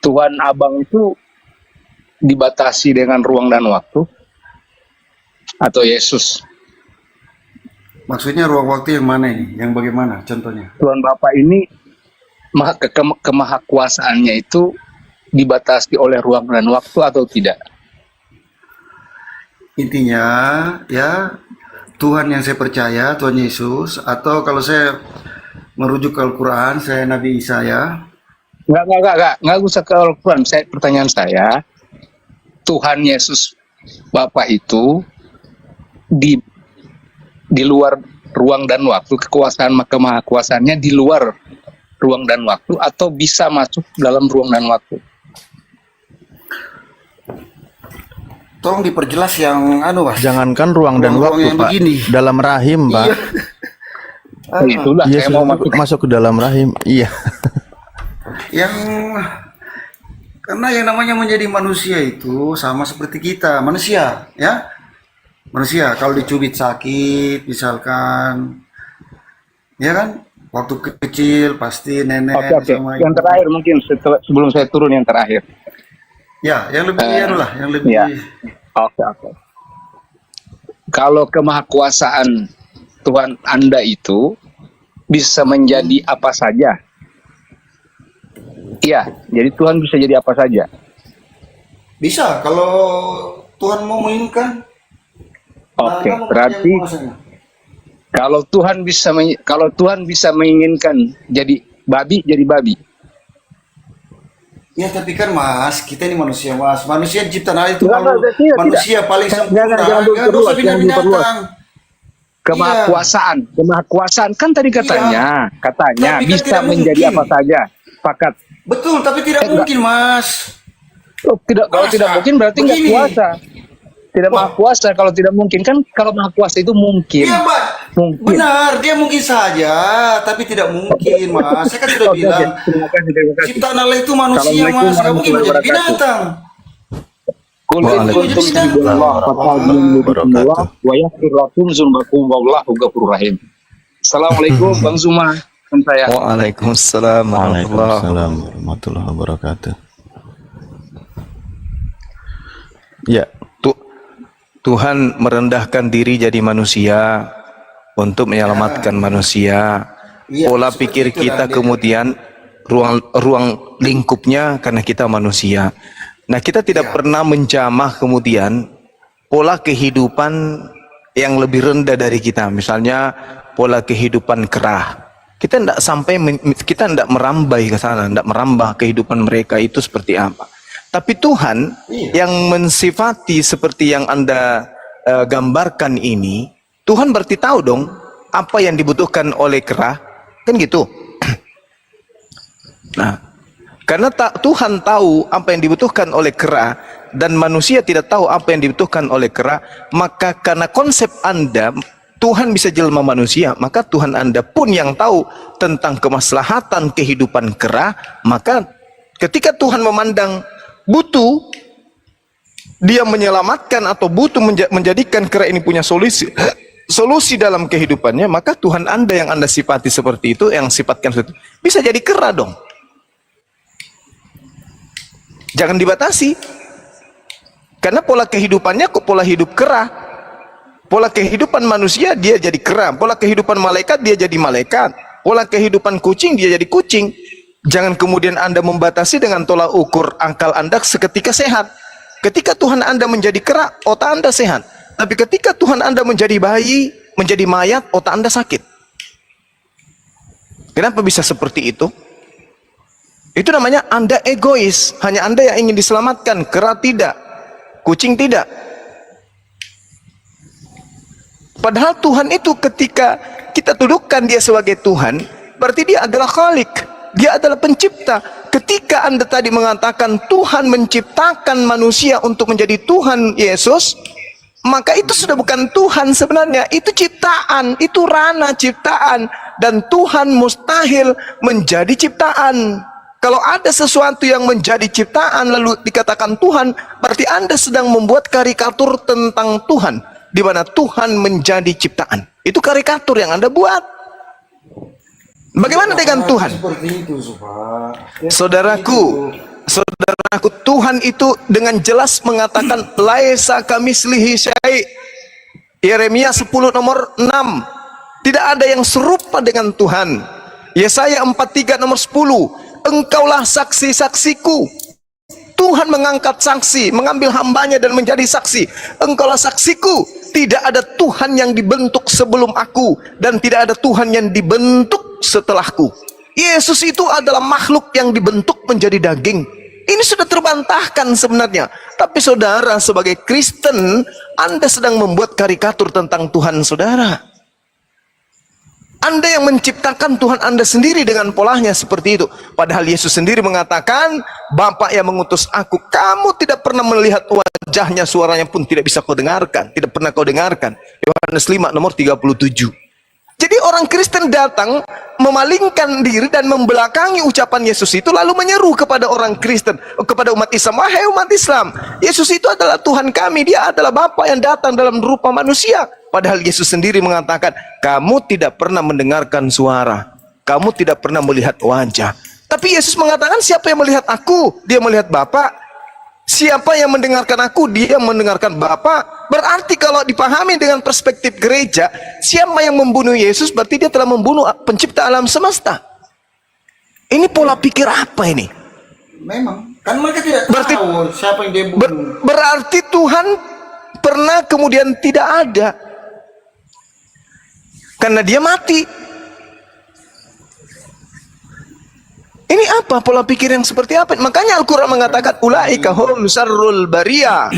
Tuhan Abang itu dibatasi dengan ruang dan waktu atau Yesus? Maksudnya ruang waktu yang mana ini? Yang bagaimana contohnya? Tuhan Bapa ini kemahakuasaannya itu dibatasi oleh ruang dan waktu atau tidak? Intinya ya Tuhan yang saya percaya, Tuhan Yesus, atau kalau saya merujuk ke Al-Quran, saya Nabi Isa ya. Nggak usah ke Al-Quran. Pertanyaan saya, Tuhan Yesus Bapa itu di luar ruang dan waktu, kekuasaan kemahakuasaannya di luar ruang dan waktu atau bisa masuk dalam ruang dan waktu? Tolong diperjelas yang Mas. Jangankan ruang dan Ruang-ruang waktu, yang Pak. begini. Dalam rahim, Pak. Iya. Itulah Iya, saya mau sudah masuk ke dalam rahim. Iya. Yang karena yang namanya menjadi manusia itu sama seperti kita, manusia, ya. Manusia kalau dicubit sakit, misalkan, ya kan, waktu kecil pasti nenek Oke. sama Yang ibu. terakhir mungkin sebelum saya turun yang terakhir. Ya, yang lebih yang lebih. Ya. Oke. Kalau kemahakuasaan Tuhan Anda itu bisa menjadi apa saja. Iya, jadi Tuhan bisa jadi apa saja. Bisa kalau Tuhan mau menginginkan. Oke, Nah, berarti kalau Tuhan bisa menginginkan jadi babi, Ya tapi kan Mas, kita ini manusia Mas. Manusia ciptaan Allah itu Enggak, manusia paling sempurna. jangan Nggak diperluas, usah jangan diperluas. binatang. Kemahakuasaan kan tadi katanya Tapi kan bisa tidak menjadi mungkin. apa saja. Sepakat. Betul, tapi tidak mungkin Mas. Oh, kalau Masa? tidak mungkin berarti nggak Begini. kuasa. Tidak maha kuasa kalau tidak mungkin kan, kalau maha kuasa itu mungkin. Iya, Mbak. Mungkin. Benar, dia mungkin saja, tapi tidak mungkin, Mas. Saya kan sudah Oke, bilang, terima kasih. ciptaan Allah itu manusia, Assalamualaikum Mas. Nggak mungkin menjadi warahmatullahi binatang. Waalaikumsalam warahmatullahi wabarakatuh. wa yaghfir lakum dzunbakum wallahu ghafurur rahim. Assalamualaikum Bang Zuma. Dan saya. Waalaikumsalam warahmatullahi Waalaikumsalam warahmatullahi wabarakatuh. Ya, Tuhan merendahkan diri jadi manusia untuk menyelamatkan manusia. Iya, Pola seperti pikir itulah kita dia. kemudian ruang lingkupnya karena kita manusia. Nah, kita tidak pernah menjamah kemudian pola kehidupan yang lebih rendah dari kita. Misalnya pola kehidupan kerah. Kita tidak sampai kita tidak merambai ke sana, tidak merambah kehidupan mereka itu seperti apa. Tapi Tuhan yang mensifati seperti yang Anda gambarkan ini, Tuhan berarti tahu dong apa yang dibutuhkan oleh kera, kan gitu. Nah, karena Tuhan tahu apa yang dibutuhkan oleh kera dan manusia tidak tahu apa yang dibutuhkan oleh kera, maka karena konsep Anda Tuhan bisa jelma manusia, maka Tuhan Anda pun yang tahu tentang kemaslahatan kehidupan kera, maka ketika Tuhan memandang butuh, dia menyelamatkan atau butuh menjadikan kera ini punya solusi dalam kehidupannya, maka Tuhan Anda yang Anda sifati seperti itu, yang sifatkan seperti itu, bisa jadi kera dong. Jangan dibatasi. Karena pola kehidupannya kok pola hidup kera. Pola kehidupan manusia dia jadi kera, pola kehidupan malaikat dia jadi malaikat, pola kehidupan kucing dia jadi kucing. Jangan kemudian Anda membatasi dengan tolak ukur akal Anda seketika sehat. Ketika Tuhan Anda menjadi kera, otak Anda sehat. Tapi ketika Tuhan Anda menjadi bayi, menjadi mayat, otak Anda sakit. Kenapa bisa seperti itu? Itu namanya Anda egois. Hanya Anda yang ingin diselamatkan, kera tidak, kucing tidak. Padahal Tuhan itu ketika kita dudukkan dia sebagai Tuhan, berarti dia adalah Khalik, dia adalah pencipta. Ketika Anda tadi mengatakan Tuhan menciptakan manusia untuk menjadi Tuhan Yesus, maka itu sudah bukan Tuhan sebenarnya, itu ciptaan, itu ranah ciptaan, dan Tuhan mustahil menjadi ciptaan. Kalau ada sesuatu yang menjadi ciptaan lalu dikatakan Tuhan, berarti Anda sedang membuat karikatur tentang Tuhan, di mana Tuhan menjadi ciptaan. Itu karikatur yang Anda buat. Bagaimana dengan Tuhan? Seperti itu, Pak. Saudaraku, Tuhan itu dengan jelas mengatakan laisa kamislihi syai'. Yeremia 10 nomor 6. Tidak ada yang serupa dengan Tuhan. Yesaya 43 nomor 10. Engkaulah saksi-saksiku. Tuhan mengangkat saksi, mengambil hambanya dan menjadi saksi. Engkaulah saksiku. Tidak ada Tuhan yang dibentuk sebelum aku, dan tidak ada Tuhan yang dibentuk setelahku. Yesus itu adalah makhluk yang dibentuk menjadi daging. Ini sudah terbantahkan sebenarnya. Tapi saudara, sebagai Kristen, Anda sedang membuat karikatur tentang Tuhan saudara. Anda yang menciptakan Tuhan Anda sendiri dengan polanya seperti itu. Padahal Yesus sendiri mengatakan, Bapa yang mengutus aku, kamu tidak pernah melihat wajahnya, suaranya pun tidak bisa kau dengarkan. Tidak pernah kau dengarkan. Yohanes 5 nomor 37. Jadi orang Kristen datang memalingkan diri dan membelakangi ucapan Yesus itu, lalu menyeru kepada orang Kristen, kepada umat Islam, wahai umat Islam, Yesus itu adalah Tuhan kami, dia adalah Bapa yang datang dalam rupa manusia. Padahal Yesus sendiri mengatakan, kamu tidak pernah mendengarkan suara, kamu tidak pernah melihat wajah. Tapi Yesus mengatakan, siapa yang melihat aku, dia melihat Bapa. Siapa yang mendengarkan aku, dia mendengarkan Bapa. Berarti kalau dipahami dengan perspektif gereja, siapa yang membunuh Yesus berarti dia telah membunuh pencipta alam semesta. Ini pola pikir apa ini? Memang, kan mereka tidak Berarti- tahu siapa yang dia bunuh. Berarti Tuhan pernah kemudian tidak ada. Karena dia mati. Ini apa pola pikir yang seperti apa? Makanya Al-Quran mengatakan ulaika hum syarrul bariyah.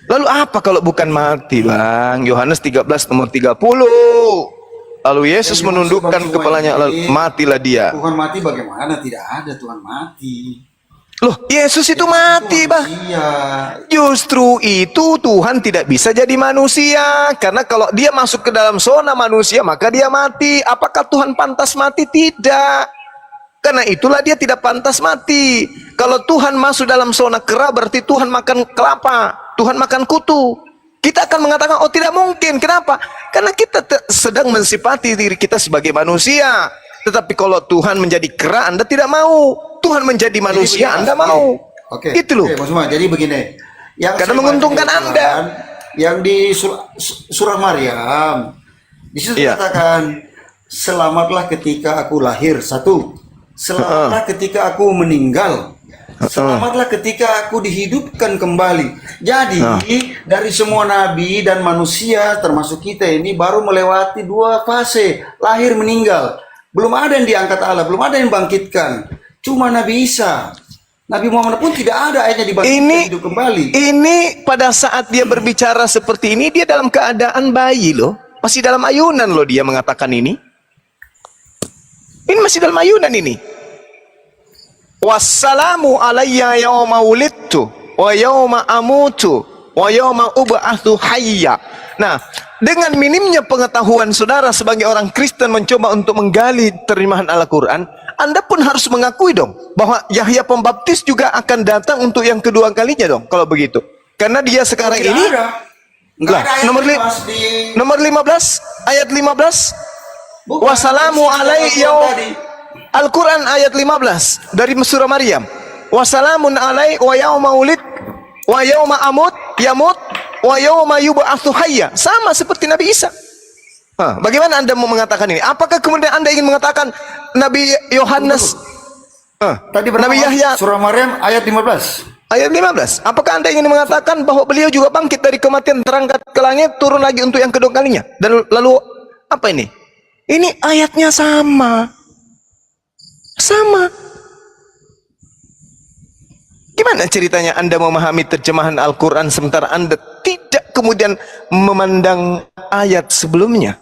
Lalu apa kalau bukan mati, Bang? Yohanes 13 nomor 30. Lalu Yesus Yang dimaksud menundukkan Bang Suma kepalanya, ini, lalu matilah dia. Tuhan mati bagaimana? Tidak ada Tuhan mati. Loh, Yesus itu mati, Bang. Iya. Justru itu Tuhan tidak bisa jadi manusia. Karena kalau dia masuk ke dalam zona manusia, maka dia mati. Apakah Tuhan pantas mati? Tidak. Karena itulah dia tidak pantas mati. Kalau Tuhan masuk dalam zona kera, berarti Tuhan makan kelapa, Tuhan makan kutu. Kita akan mengatakan, oh tidak mungkin. Kenapa? Karena kita sedang mensifati diri kita sebagai manusia. Tetapi kalau Tuhan menjadi kera, Anda tidak mau. Tuhan menjadi manusia, begini, Anda Mas. mau. Oke. Gitu loh. Oke, Mas Umar, jadi begini. Yang Karena saya menguntungkan baca di Anda. Quran, yang di surah Maryam, di situ Iya. dikatakan, selamatlah ketika aku lahir. Satu, selamatlah ketika aku meninggal. Selamatlah ketika aku dihidupkan kembali. Jadi dari semua nabi dan manusia termasuk kita ini baru melewati dua fase, lahir meninggal. Belum ada yang diangkat Allah, belum ada yang bangkitkan. Cuma Nabi Isa. Nabi Muhammad pun tidak ada ayatnya dibangkitkan hidup kembali. Ini pada saat dia berbicara seperti ini, dia dalam keadaan bayi loh. Masih dalam ayunan loh dia mengatakan ini. Ini masih dalam ayunan ini. Wassalamu alayya yawma wulidtu wa yawma amutu wa yawma ub'atsu hayya. Nah, dengan minimnya pengetahuan saudara sebagai orang Kristen mencoba untuk menggali terjemahan Al-Quran, Anda pun harus mengakui dong bahwa Yahya Pembaptis juga akan datang untuk yang kedua kalinya dong kalau begitu. Karena dia sekarang Tidak ini ada. Nggak lah, ada ayat nomor, yang dibahas di nomor 15 ayat 15 Bukan, wassalamu alaihi tadi. Al-Quran ayat 15 dari surah Maryam. Wassalamun alaihi wa yauma ulid wa yauma yamut wa yauma yub'atsu hayya. Sama seperti Nabi Isa. Bagaimana Anda mau mengatakan ini? Apakah kemudian Anda ingin mengatakan Nabi Yohanes Tadi Nabi Yahya surah Maryam ayat 15. ayat 15? Apakah Anda ingin mengatakan bahwa beliau juga bangkit dari kematian, terangkat ke langit, turun lagi untuk yang kedua kalinya? Dan lalu apa ini? Ini ayatnya sama. Sama. Gimana ceritanya Anda memahami terjemahan Al-Quran sementara Anda tidak kemudian memandang ayat sebelumnya?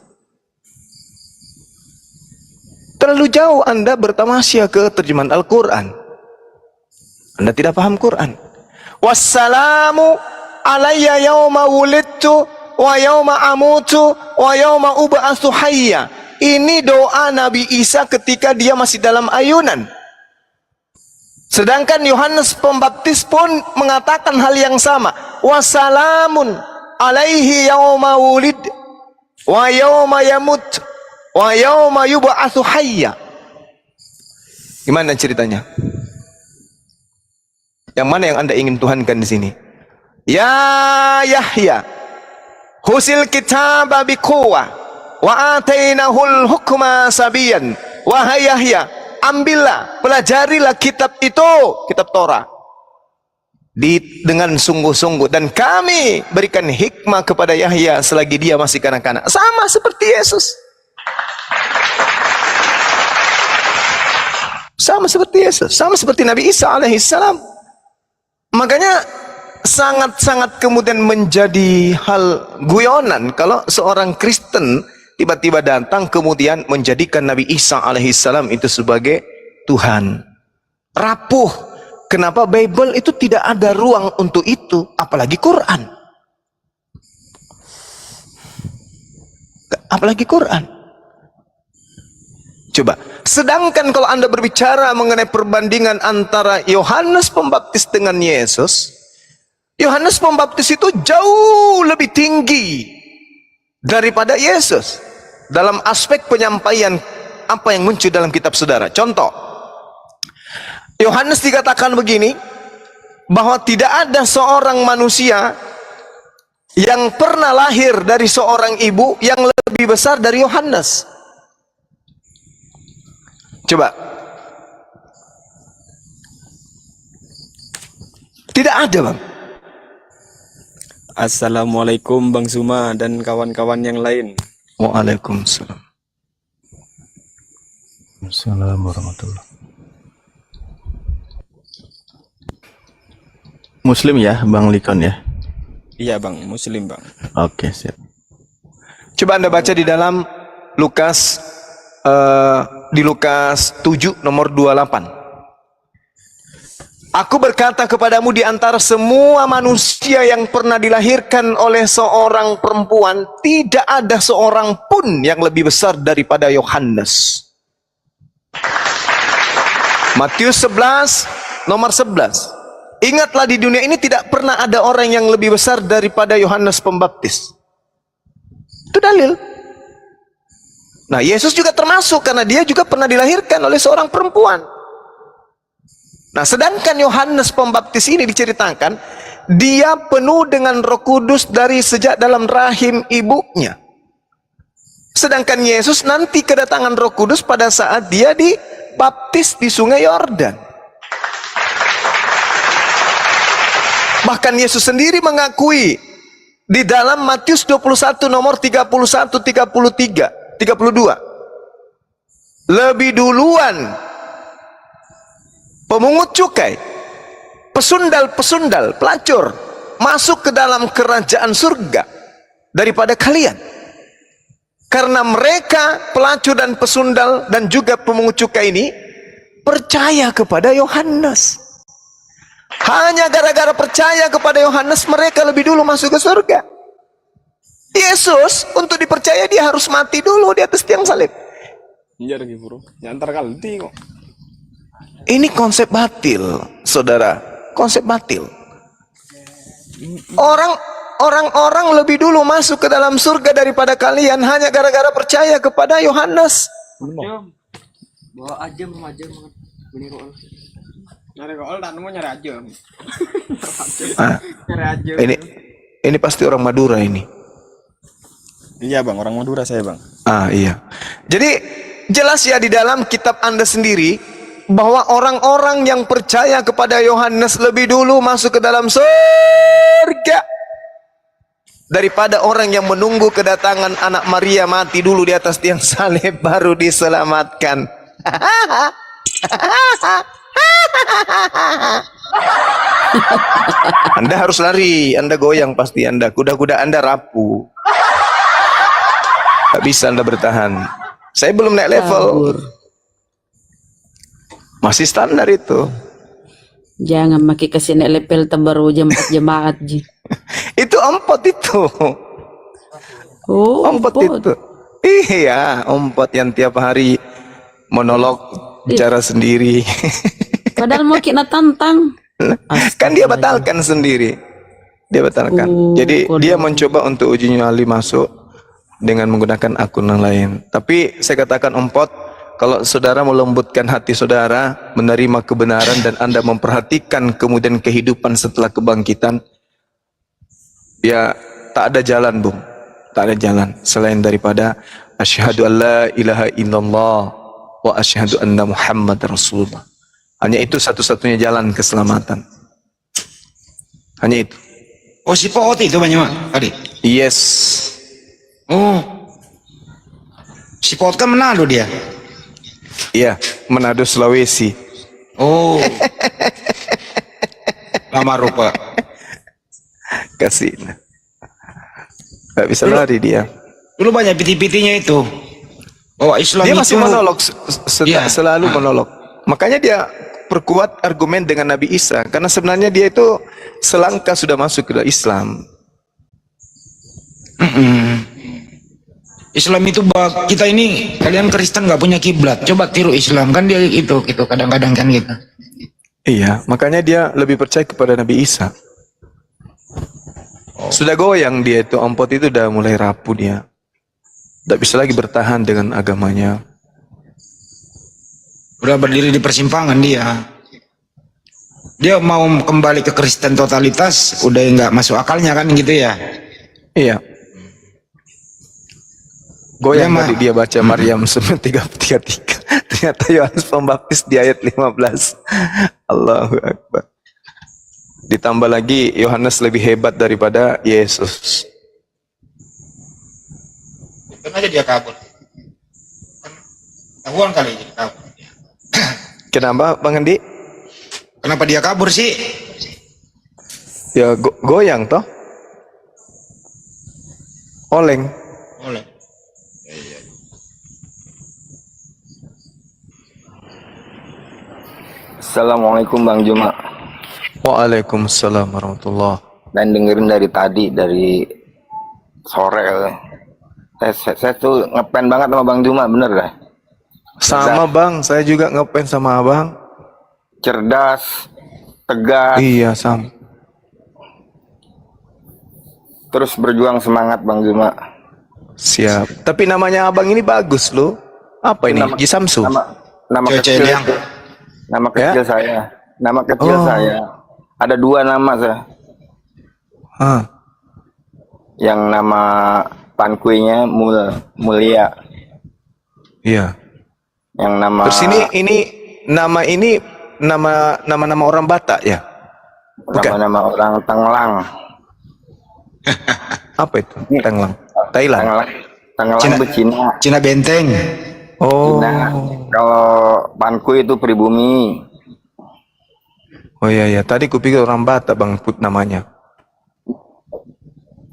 Terlalu jauh Anda bertamasya ke terjemahan Al-Quran. Anda tidak paham Quran. Wassalamu alayya yawma wulidtu wa yawma amutu wa yawma ub'atsu hayya. Ini doa Nabi Isa ketika dia masih dalam ayunan. Sedangkan Yohanes Pembaptis pun mengatakan hal yang sama. Wassalamun alaihi yawma wulid wa yawma yamut wa yawma yub'atsu hayya. Gimana ceritanya? Yang mana yang Anda ingin tuhankan di sini? Ya Yahya, husil kitaba biquwwah wa atainahul hukma sabiyan. Wahai Yahya, ambillah, pelajarilah kitab itu, kitab Torah dengan sungguh-sungguh, dan kami berikan hikmah kepada Yahya selagi dia masih kanak-kanak. Sama seperti Yesus. Sama seperti Yesus, sama seperti Nabi Isa alaihissalam. Makanya sangat-sangat kemudian menjadi hal guyonan kalau seorang Kristen tiba-tiba datang kemudian menjadikan Nabi Isa alaihissalam itu sebagai Tuhan. Rapuh. Kenapa Bible itu tidak ada ruang untuk itu, apalagi Quran. Apalagi Quran. Coba, sedangkan kalau Anda berbicara mengenai perbandingan antara Yohanes Pembaptis dengan Yesus, Yohanes Pembaptis itu jauh lebih tinggi daripada Yesus dalam aspek penyampaian apa yang muncul dalam kitab saudara. Contoh, Yohanes dikatakan begini, bahwa tidak ada seorang manusia yang pernah lahir dari seorang ibu yang lebih besar dari Yohanes. Coba. Tidak ada, Bang. Assalamualaikum Bang Suma dan kawan-kawan yang lain. Waalaikumsalam. Waalaikumsalam warahmatullahi. Muslim ya, Bang Likon ya? Iya bang, Muslim bang. Oke, siap. Coba Anda baca di dalam Lukas, di Lukas 7 nomor 28. Aku berkata kepadamu, di antara semua manusia yang pernah dilahirkan oleh seorang perempuan, tidak ada seorang pun yang lebih besar daripada Yohanes. Matius 11 nomor 11. Ingatlah, di dunia ini tidak pernah ada orang yang lebih besar daripada Yohanes Pembaptis. Itu dalil. Nah, Yesus juga termasuk karena dia juga pernah dilahirkan oleh seorang perempuan. Nah, sedangkan Yohanes Pembaptis ini diceritakan dia penuh dengan Roh Kudus dari sejak dalam rahim ibunya. Sedangkan Yesus nanti kedatangan Roh Kudus pada saat dia dibaptis di Sungai Yordan. Bahkan Yesus sendiri mengakui di dalam Matius 21 nomor 31, 33, 32. Lebih duluan pemungut cukai, pesundal-pesundal, pelacur masuk ke dalam kerajaan surga daripada kalian. Karena mereka, pelacur dan pesundal dan juga pemungut cukai ini percaya kepada Yohanes. Hanya gara-gara percaya kepada Yohanes, mereka lebih dulu masuk ke surga. Yesus untuk dipercaya dia harus mati dulu di atas tiang salib. Iya lagi bro, nyantar kali kok. Ini konsep batil, saudara. Konsep batil. Orang-orang lebih dulu masuk ke dalam surga daripada kalian hanya gara-gara percaya kepada Yohanes. Bawa aja ini roll. Nyari roll dan mau nyari aja. Nyari aja. Ini pasti orang Madura ini. Iya bang, orang Madura saya bang. Iya. Jadi jelas ya di dalam kitab Anda sendiri bahwa orang-orang yang percaya kepada Yohanes lebih dulu masuk ke dalam surga daripada orang yang menunggu kedatangan anak Maria mati dulu di atas tiang salib baru diselamatkan. Anda harus lari, Anda goyang pasti Anda, kuda-kuda Anda rapuh. Tak bisa Anda bertahan. Saya belum naik level. Masih standar itu. Jangan makin kesini level terbaru jemaat ji. Itu ompot itu. Oh, Ompot itu. Iya, ompot yang tiap hari monolog bicara sendiri. Padahal mau kita tantang. Kan dia batalkan sendiri. Dia batalkan. Jadi dia mencoba untuk uji nyali masuk dengan menggunakan akun yang lain. Tapi saya katakan ompot, kalau saudara melembutkan hati saudara, menerima kebenaran dan Anda memperhatikan kemudian kehidupan setelah kebangkitan, ya tak ada jalan, Bung. Tak ada jalan selain daripada asyhadu alla ilaha illallah wa asyhadu anna Muhammad Rasulullah. Hanya itu satu-satunya jalan keselamatan. Hanya itu. Oh, si Pot itu banyak tadi. Yes. Oh, si Pot kan Manado dia. Iya, Manado Sulawesi. Oh, lama rupa. Kasih. Gak bisa lari dia. Dulu banyak piti-pitinya itu. Oh, Islam Dia itu masih monolog, Iya. selalu monolog. Makanya dia perkuat argumen dengan Nabi Isa, karena sebenarnya dia itu selangkah sudah masuk ke Islam. Islam itu kita ini, kalian Kristen nggak punya kiblat. Coba tiru Islam, kan dia itu kadang-kadang kan gitu. Iya, makanya dia lebih percaya kepada Nabi Isa. Sudah goyang dia itu, ompot itu udah mulai rapuh dia. Tidak bisa lagi bertahan dengan agamanya. Udah berdiri di persimpangan dia. Dia mau kembali ke Kristen totalitas, udah nggak masuk akalnya kan gitu ya. Iya. Goyang Dia tadi dia baca Maryam 9:33. Ternyata Yohanes Pembaptis di ayat 15. Allahu Akbar. Ditambah lagi Yohanes lebih hebat daripada Yesus. Kan aja dia kabur. Tahuan kali ini kabur. Kenapa Bang Andi? Kenapa dia kabur sih? Ya goyang toh. Oleng. Oleh. Assalamualaikum Bang Juma. Waalaikumsalam warahmatullah. Dan dengerin dari tadi, dari sore. Saya tuh ngefans banget sama Bang Juma, bener gak? Sama Bang, saya juga ngefans sama Abang. Cerdas, tegas, Iya, sama. terus berjuang semangat Bang Juma. Siap. Tapi namanya Abang ini bagus loh. Apa ini? Nama- Ji Samsu. Nama Cece kecil, Liang. nama kecil Ya? saya. Nama kecil Oh. saya. Ada 2 nama saya. Hah. Yang nama pankuinya Mulia. Iya. Yang nama Terus ini nama orang Batak ya? Bukan. nama orang Tenglang. Apa itu? Tenglang. Thailand. Tenglang Cina. itu Cina. Cina Benteng. Oh. Nah, kalau panku itu pribumi. Oh iya ya. Tadi kupikir orang Batak Bang Put namanya.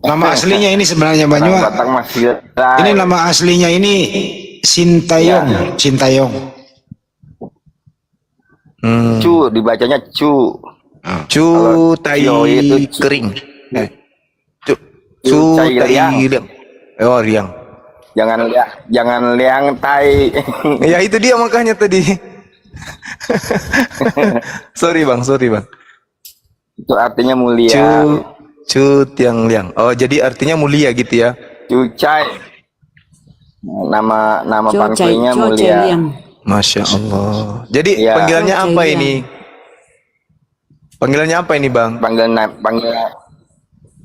Nama aslinya ini sebenarnya Orang Banyua. Batak masih Ini nama aslinya ini Sintayong. Sintayong. Cu, dibacanya Cu. Cu tai Cio itu kering. Cu Cu tai tai liang. liang. Oh riang. Jangan liang tai. Ya itu dia makanya tadi. sorry bang. Itu artinya mulia. Cu tiang liang. Oh jadi artinya mulia gitu ya? Cucai. Nama Cocai, pankuinya Cocai mulia. Liang. Masya Allah. Jadi Iya. panggilannya Cocai apa liang. ini? Panggilannya apa ini bang?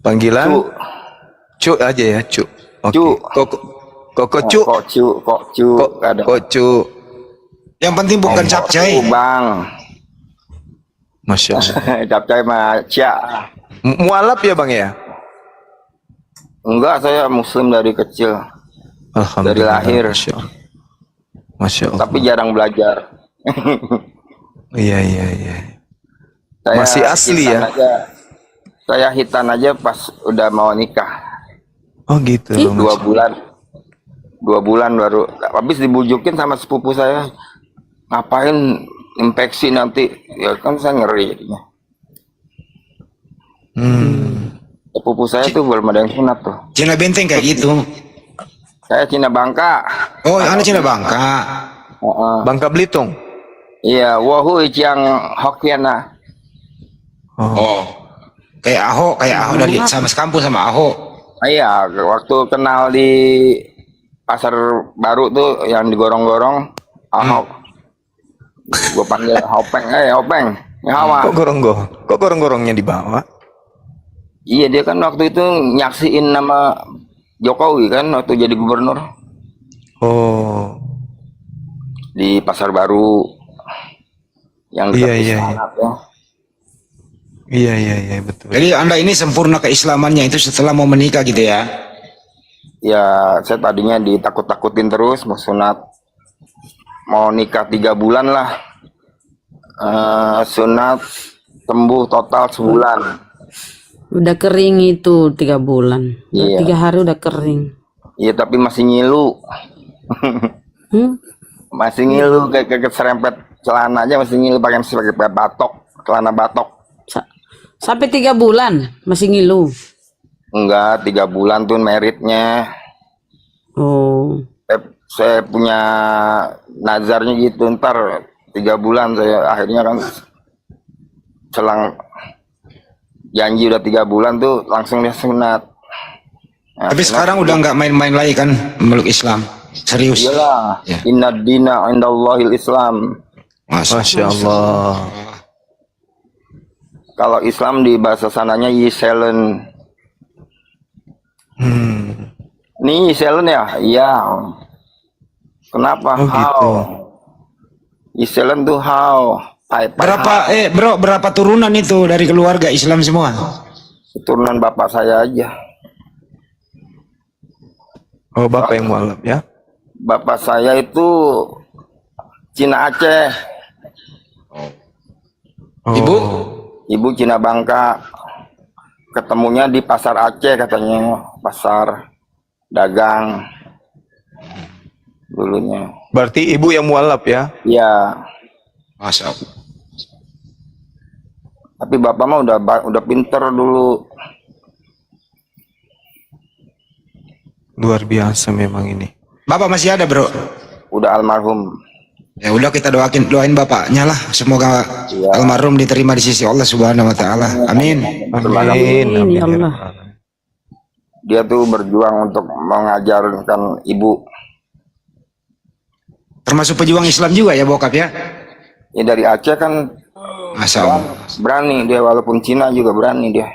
Panggilan? Cu. Cu aja ya cu. Oke. Cu. Koko cu. Kok cu. Ada. Kok cu. Yang penting bukan capcay. Bang. Masya Allah. Capcai mah cia. Mualaf ya bang ya? Enggak, saya muslim dari kecil. Alhamdulillah. Dari lahir. Masya Allah. Tapi jarang belajar. Iya. Saya Masih asli hitan ya? aja. Saya hitan aja pas udah mau nikah. Oh gitu. Ih, 2 bulan. 2 bulan baru. Habis dibujukin sama sepupu saya. Ngapain infeksi nanti? Ya kan saya ngeri jadinya. Sepupu saya tuh belum ada yang sunat tuh. Cina Benteng kayak gitu. Saya Cina Bangka. Oh, anak Cina Bangka. Heeh. Bangka Belitung. Iya, wahui yang Hokkien. Oh. Kayak Ahok dari sama sekampung sama Ahok. Iya, waktu kenal di pasar baru tuh yang digorong-gorong Ahok. Gue panggil Hopeng, Hopeng, nyawa. Kok gorong-gorongnya dibawa? Iya, dia kan waktu itu nyaksiin nama Jokowi kan waktu jadi gubernur Oh. di pasar baru yang dekat Iya. istana tuh. Iya betul. Jadi Anda ini sempurna keislamannya itu setelah mau menikah gitu ya? Ya, saya tadinya ditakut-takutin terus mau sunat, mau nikah 3 bulan lah. Sunat sembuh total sebulan. Udah kering itu 3 bulan. Iya. 3 hari udah kering. Iya, tapi masih ngilu. Hmm? Masih ngilu kayak serempet celana aja masih ngilu pakai batok, celana batok. Sampai 3 bulan masih ngilu. Enggak, 3 bulan tuh meritnya. Oh. Saya punya nazarnya gitu, ntar 3 bulan saya akhirnya kan selang janji udah 3 bulan tuh langsung dia sunat. Nah, Tapi sekarang udah nggak main-main lagi kan meluk Islam. Serius. iyalah, Ya. inna dina indallahil Islam. Masya Allah. Kalau Islam di bahasa sananya Yiselen. Nih Yiselen ya? Iya. Kenapa? Oh, How? gitu. Yiselen tuh how? Berapa turunan itu dari keluarga Islam semua? Keturunan bapak saya aja. Oh bapak yang mualaf ya? Bapak saya itu Cina Aceh. Ibu? Ibu Cina Bangka. Ketemunya di pasar Aceh katanya, pasar dagang dulunya. Berarti ibu yang mualaf ya? Iya. Masya Allah. Tapi bapak mah udah pinter dulu. Luar biasa memang ini. Bapak masih ada, bro? Udah almarhum. Ya udah, kita doain bapaknya lah, semoga almarhum diterima di sisi Allah Subhanahu wa taala. Amin. Amin. Amin, ya Allah. Dia tuh berjuang untuk mengajarkan ibu. Termasuk pejuang Islam juga ya bokap ya? Ya dari Aceh kan Masya Allah. berani dia, walaupun Cina juga berani dia.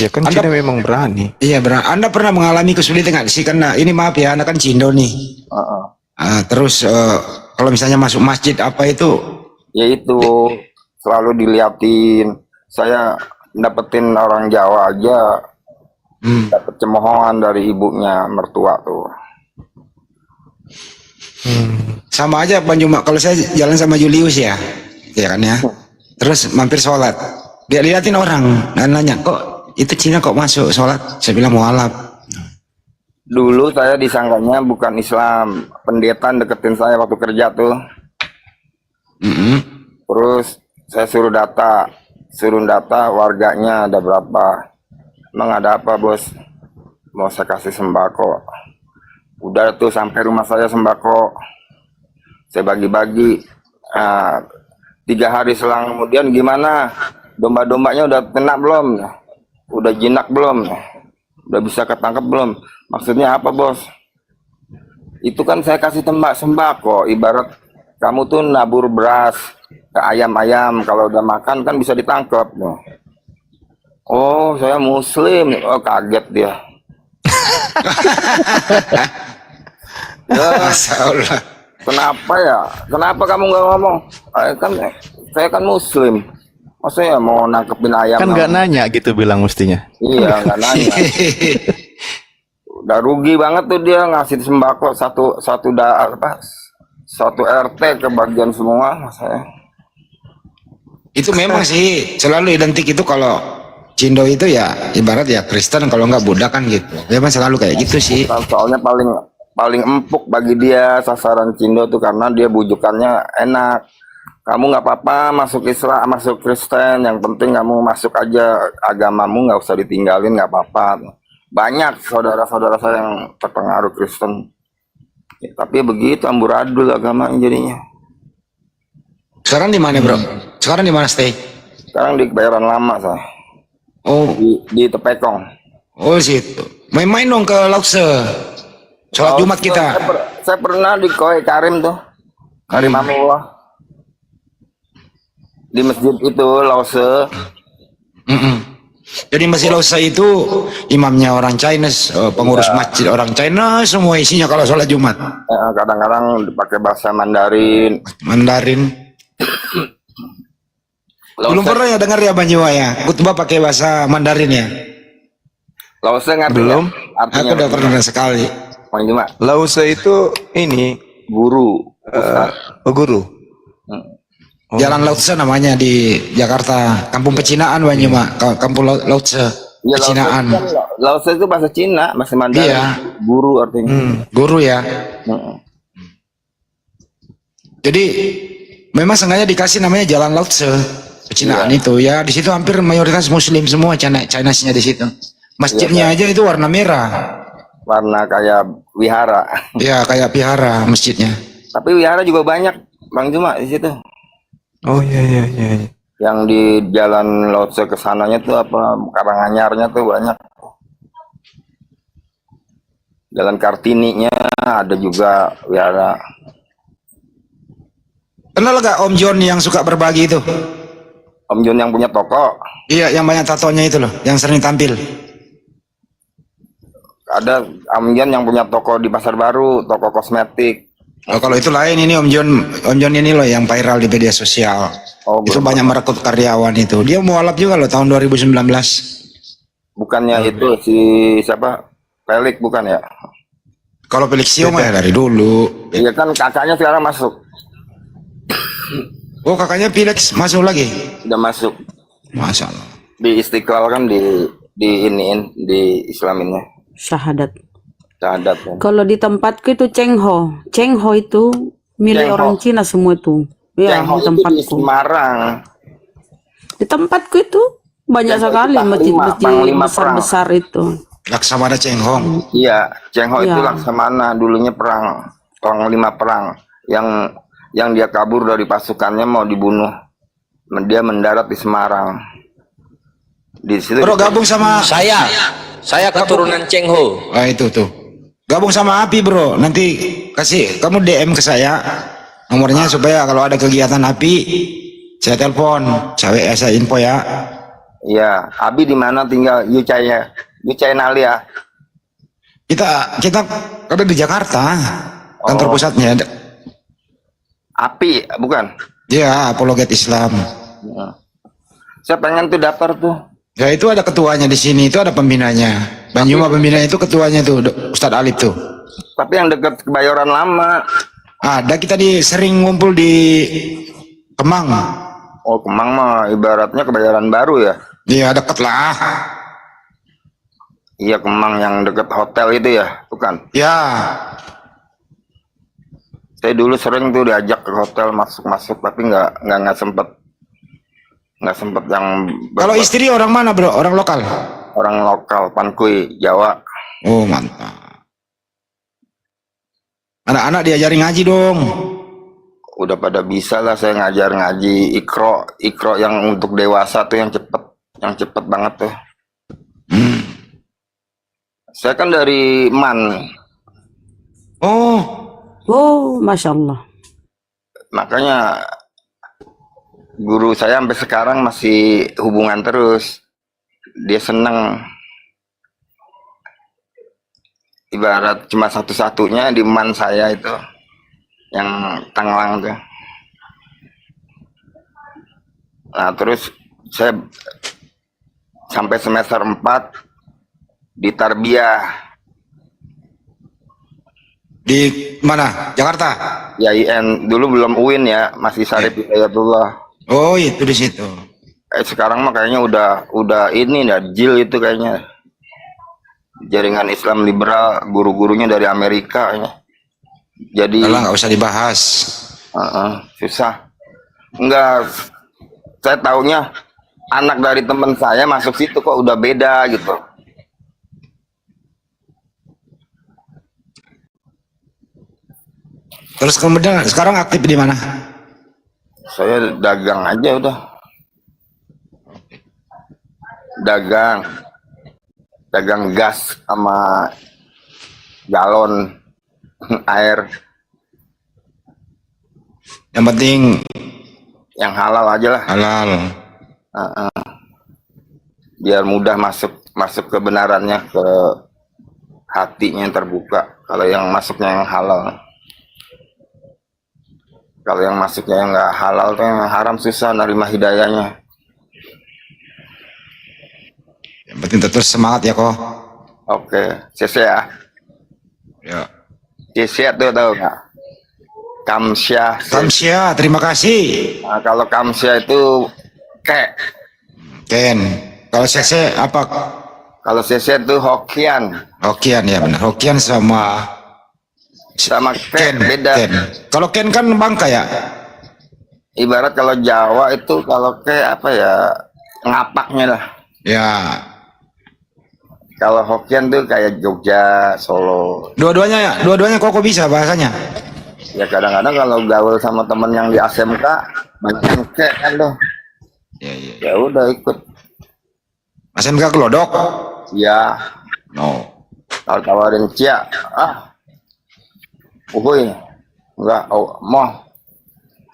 Ya kan Cina memang berani. Iya, Anda pernah mengalami kesulitan nggak sih? Karena ini maaf ya, Anda kan Cindo nih. Terus kalau misalnya masuk masjid apa itu? Ya itu selalu diliatin. Saya dapetin orang Jawa aja dapet cemoohan dari ibunya mertua tuh. Sama aja Bang Juma, kalau saya jalan sama Julius ya kan ya. Terus mampir sholat, dia liatin orang, dan nanya, kok itu Cina kok masuk sholat? Saya bilang mualaf. Dulu saya disangkanya bukan Islam, pendeta deketin saya waktu kerja tuh. Terus saya suruh data warganya ada berapa. Emang ada apa bos? Mau saya kasih sembako. Udah tuh sampai rumah saya sembako. Saya bagi-bagi. 3 hari selang kemudian gimana? Domba-dombanya udah kena belum? Udah jinak belum? Udah bisa ketangkep belum? Maksudnya apa bos? Itu kan saya kasih sembako. Ibarat kamu tuh nabur beras ke ayam-ayam. Kalau udah makan kan bisa ditangkap. Oh saya muslim. Oh kaget dia. Masalah. Kenapa ya? Kenapa kamu nggak ngomong? Saya kan muslim. Maksudnya mau nangkepin ayam? Kan nggak nanya gitu bilang mestinya. Iya nggak nanya. Udah rugi banget tuh dia ngasih sembako satu RT ke bagian semua saya. Itu memang sih selalu identik itu kalau Cindo itu ya ibarat ya Kristen, kalau nggak Buddha kan gitu. Memang selalu kayak gitu sih. Soalnya paling empuk bagi dia sasaran Cindo tuh karena dia bujukannya enak. Kamu nggak apa-apa masuk Islam, masuk Kristen, yang penting kamu masuk aja agamamu, nggak usah ditinggalin, nggak apa-apa. Banyak saudara-saudara saya yang terpengaruh Kristen. Ya, tapi begitu amburadul agamanya jadinya. Sekarang di mana bro? Sekarang di mana stay? Sekarang di Kebayoran Lama saya. Oh di Tepekong. Oh situ. Main-main dong ke Lause. Sholat Jumat kita. Saya pernah di Koi Karim tuh. Karim Amullah. Di masjid itu Lause. Jadi Masjid Lause itu imamnya orang Chinese, pengurus masjid orang China, semua isinya kalau sholat Jumat. Kadang-kadang dipakai bahasa Mandarin. Belum pernah ya dengar ya Bang Jiwa ya, khutbah pakai bahasa Mandarin ya? Lause ngerti Belum. Ya? Aku udah pernah sekali. Bang Juma. Lause itu ini guru. Guru. Jalan Lause namanya di Jakarta, Kampung Pecinaan Bang Juma, Kampung Lause. Ya, Pecinaan. Lause itu bahasa Cina, bahasa Mandarin. Iya. Guru artinya. Guru ya. Jadi memang sengaja dikasih namanya Jalan Lause. Pecinaan itu ya, di situ hampir mayoritas Muslim semua, Chinese-nya di situ. Masjidnya aja itu warna merah. Warna kayak wihara. Ya kayak vihara masjidnya. Tapi wihara juga banyak Bang Juma di situ. Oh iya. Yang di jalan Lause ke sananya tuh apa Karanganyarnya tuh banyak. Jalan Kartininya ada juga wihara. Kenal gak Om John yang suka berbagi itu? Om John yang punya toko? Iya, yang banyak tatonya itu loh, yang sering tampil. Ada Om John yang punya toko di Pasar Baru, toko kosmetik. Oh, kalau itu lain, ini Om John ini loh yang viral di media sosial. Oh, itu banyak merekrut karyawan itu. Dia mualaf juga loh tahun 2019. Bukannya itu si siapa? Pelik bukan ya? Kalau Felix Sio mah ya dari dulu. Iya kan kakaknya sekarang masuk. Oh, kakaknya Pilex masuk lagi. Udah masuk. Masya Allah. Di Istiqlal kan di iniin, di Islaminnya. Syahadat. Syahadat kan. Kalau di tempatku itu Cengho. Cengho itu milik Cengho. orang Cina semua itu. Ya, Cengho di itu di tempatku. Semarang. Di tempatku itu banyak Cengho itu sekali Panglima, masjid-masjid Panglima besar-besar itu. Laksamana Cenghong. Iya, Cengho itu Iya. Laksamana, dulunya perang, Panglima perang, yang dia kabur dari pasukannya mau dibunuh. Dia mendarat di Semarang. Di situ. Bro, gabung sama Saya keturunan Cengho. Ah, itu tuh. Gabung sama Api, bro. Nanti kasih kamu DM ke saya nomornya supaya kalau ada kegiatan Api saya telepon, saya info ya. Iya, Abi di mana tinggal? Yucaya Nalia. Kita ada di Jakarta, kantor Oh. pusatnya. Api, bukan? Ya, apologet Islam. Ya. Saya pengen tuh daftar tuh. Ya itu ada ketuanya di sini, itu ada pembinanya. Banyuma pembinanya itu ketuanya tuh, Ustadz Alif tuh. Tapi yang dekat Kebayoran Lama. Ada kita sering ngumpul di Kemang. Oh, Kemang mah ibaratnya Kebayoran Baru ya. Iya dekat lah. Iya, Kemang yang dekat hotel itu ya, bukan? Ya. Saya dulu sering tuh diajak ke hotel masuk tapi nggak sempet yang Kalau istri orang mana bro? Orang lokal? orang lokal Pankui Jawa. Oh mantap. Anak-anak diajari ngaji dong. Udah pada bisa lah saya ngajar ngaji ikro yang untuk dewasa tuh yang cepet banget tuh. Saya kan dari MAN. Oh, Masya Allah. Makanya guru saya sampai sekarang masih hubungan terus. Dia seneng. Ibarat cuma satu-satunya di MAN saya itu. Yang Tangerang tuh. Nah terus saya sampai semester 4 di Tarbiyah. Di mana? Jakarta? Ya IN dulu belum UIN ya, masih Syarif Hidayatullah. Oh itu di situ. Sekarang mah kayaknya udah ini ya JIL itu kayaknya. Jaringan Islam Liberal, guru-gurunya dari Amerika kayaknya. Jadi Kalau nggak usah dibahas. susah. Enggak, saya taunya anak dari teman saya masuk situ kok udah beda gitu. Terus kemudian sekarang aktif di mana? Saya dagang aja udah. Dagang gas sama galon air. Yang penting yang halal aja lah. Halal. Biar mudah masuk kebenarannya, ke hatinya yang terbuka. Kalau yang masuknya yang halal. Kalau yang masuknya yang nggak halal tuh yang haram, susah nerima hidayahnya. Yang penting tetap semangat ya kok. Oke, CC ya. Ya. CC tuh tahu nggak? Kamsyah. Kamsyah, terima kasih. Nah, kalau Kamsyah itu Ken. Kalau CC apa? Kalau CC itu Hokian. Hokian ya benar. Hokian sama Ken beda. Ken. Kalau Ken kan Bangka ya. Ibarat kalau Jawa itu kalau apa ya ngapaknya lah. Ya. Kalau Hokian tuh kayak Jogja, Solo. Dua-duanya kok bisa bahasanya. Ya kadang-kadang kalau gaul sama temen yang di ASMK banyak yang kan tuh. Ya udah ikut. ASMK Glodok. Ya. No. Kalau tawarin Cia, uhuy, enggak, mau.